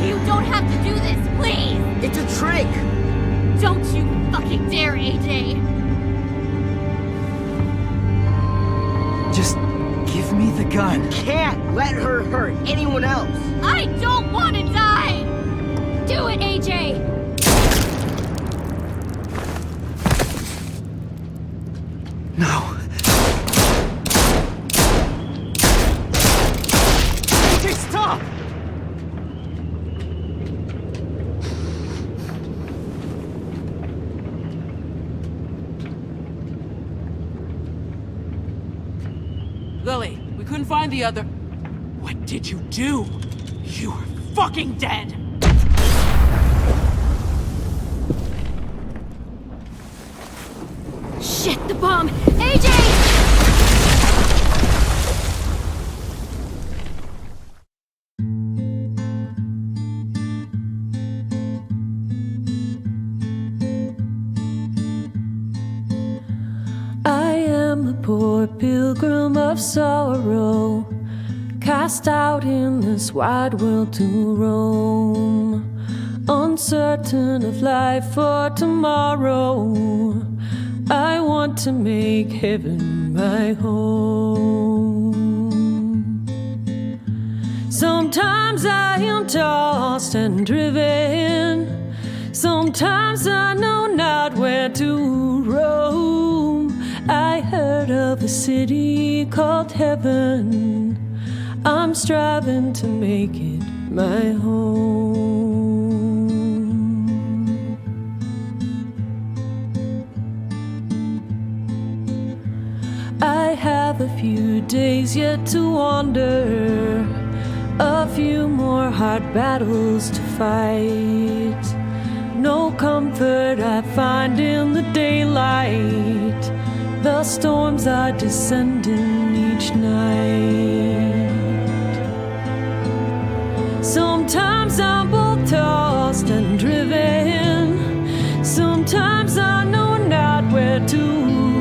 You don't have to do this, please! It's a trick. Don't you fucking dare, AJ! Just give me the gun. Can't let her hurt anyone else. I don't want to die! Do it, AJ! No. AJ, stop! Lily, we couldn't find the other... What did you do? You were fucking dead! Shit, the bomb! AJ! I am a poor pilgrim of sorrow, cast out in this wide world to roam, uncertain of life for tomorrow. I want to make heaven my home. Sometimes I am tossed and driven, sometimes I know not where to roam. I heard of a city called heaven, I'm striving to make it my home. I have a few days yet to wander, a few more hard battles to fight. No comfort I find in the daylight, the storms are descending each night. Sometimes I'm both tossed and driven, sometimes I know not where to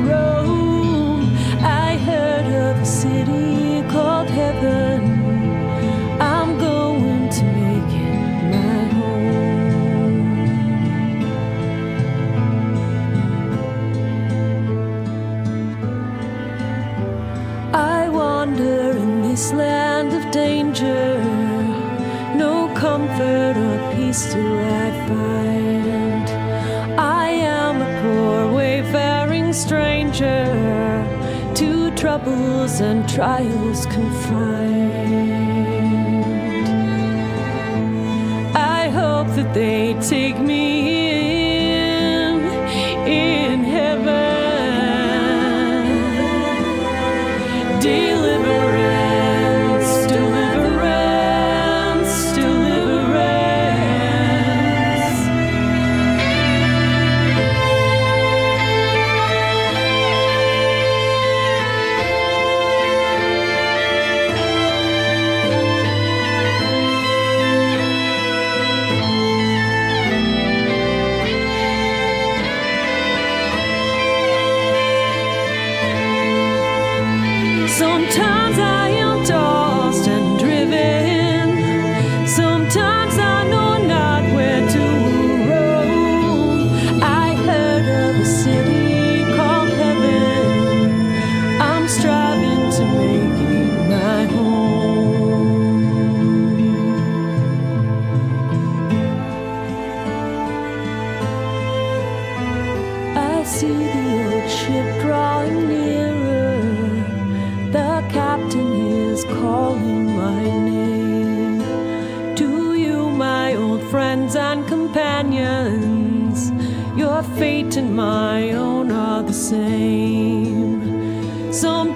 roam. I heard of a city called heaven, I'm going to make it my home. I wander in this land of danger, no comfort or peace do I find. I am a poor wayfaring stranger, to troubles and trials confined. I hope that they take me in heaven. Deliverance, deliverance, deliverance. Sometimes I am tossed and driven, sometimes I know not where to roam. I heard of a city called heaven, I'm striving to make it my home. I see the old ship drawing nearer, the captain is calling my name. To you, my old friends and companions, your fate and my own are the same. Some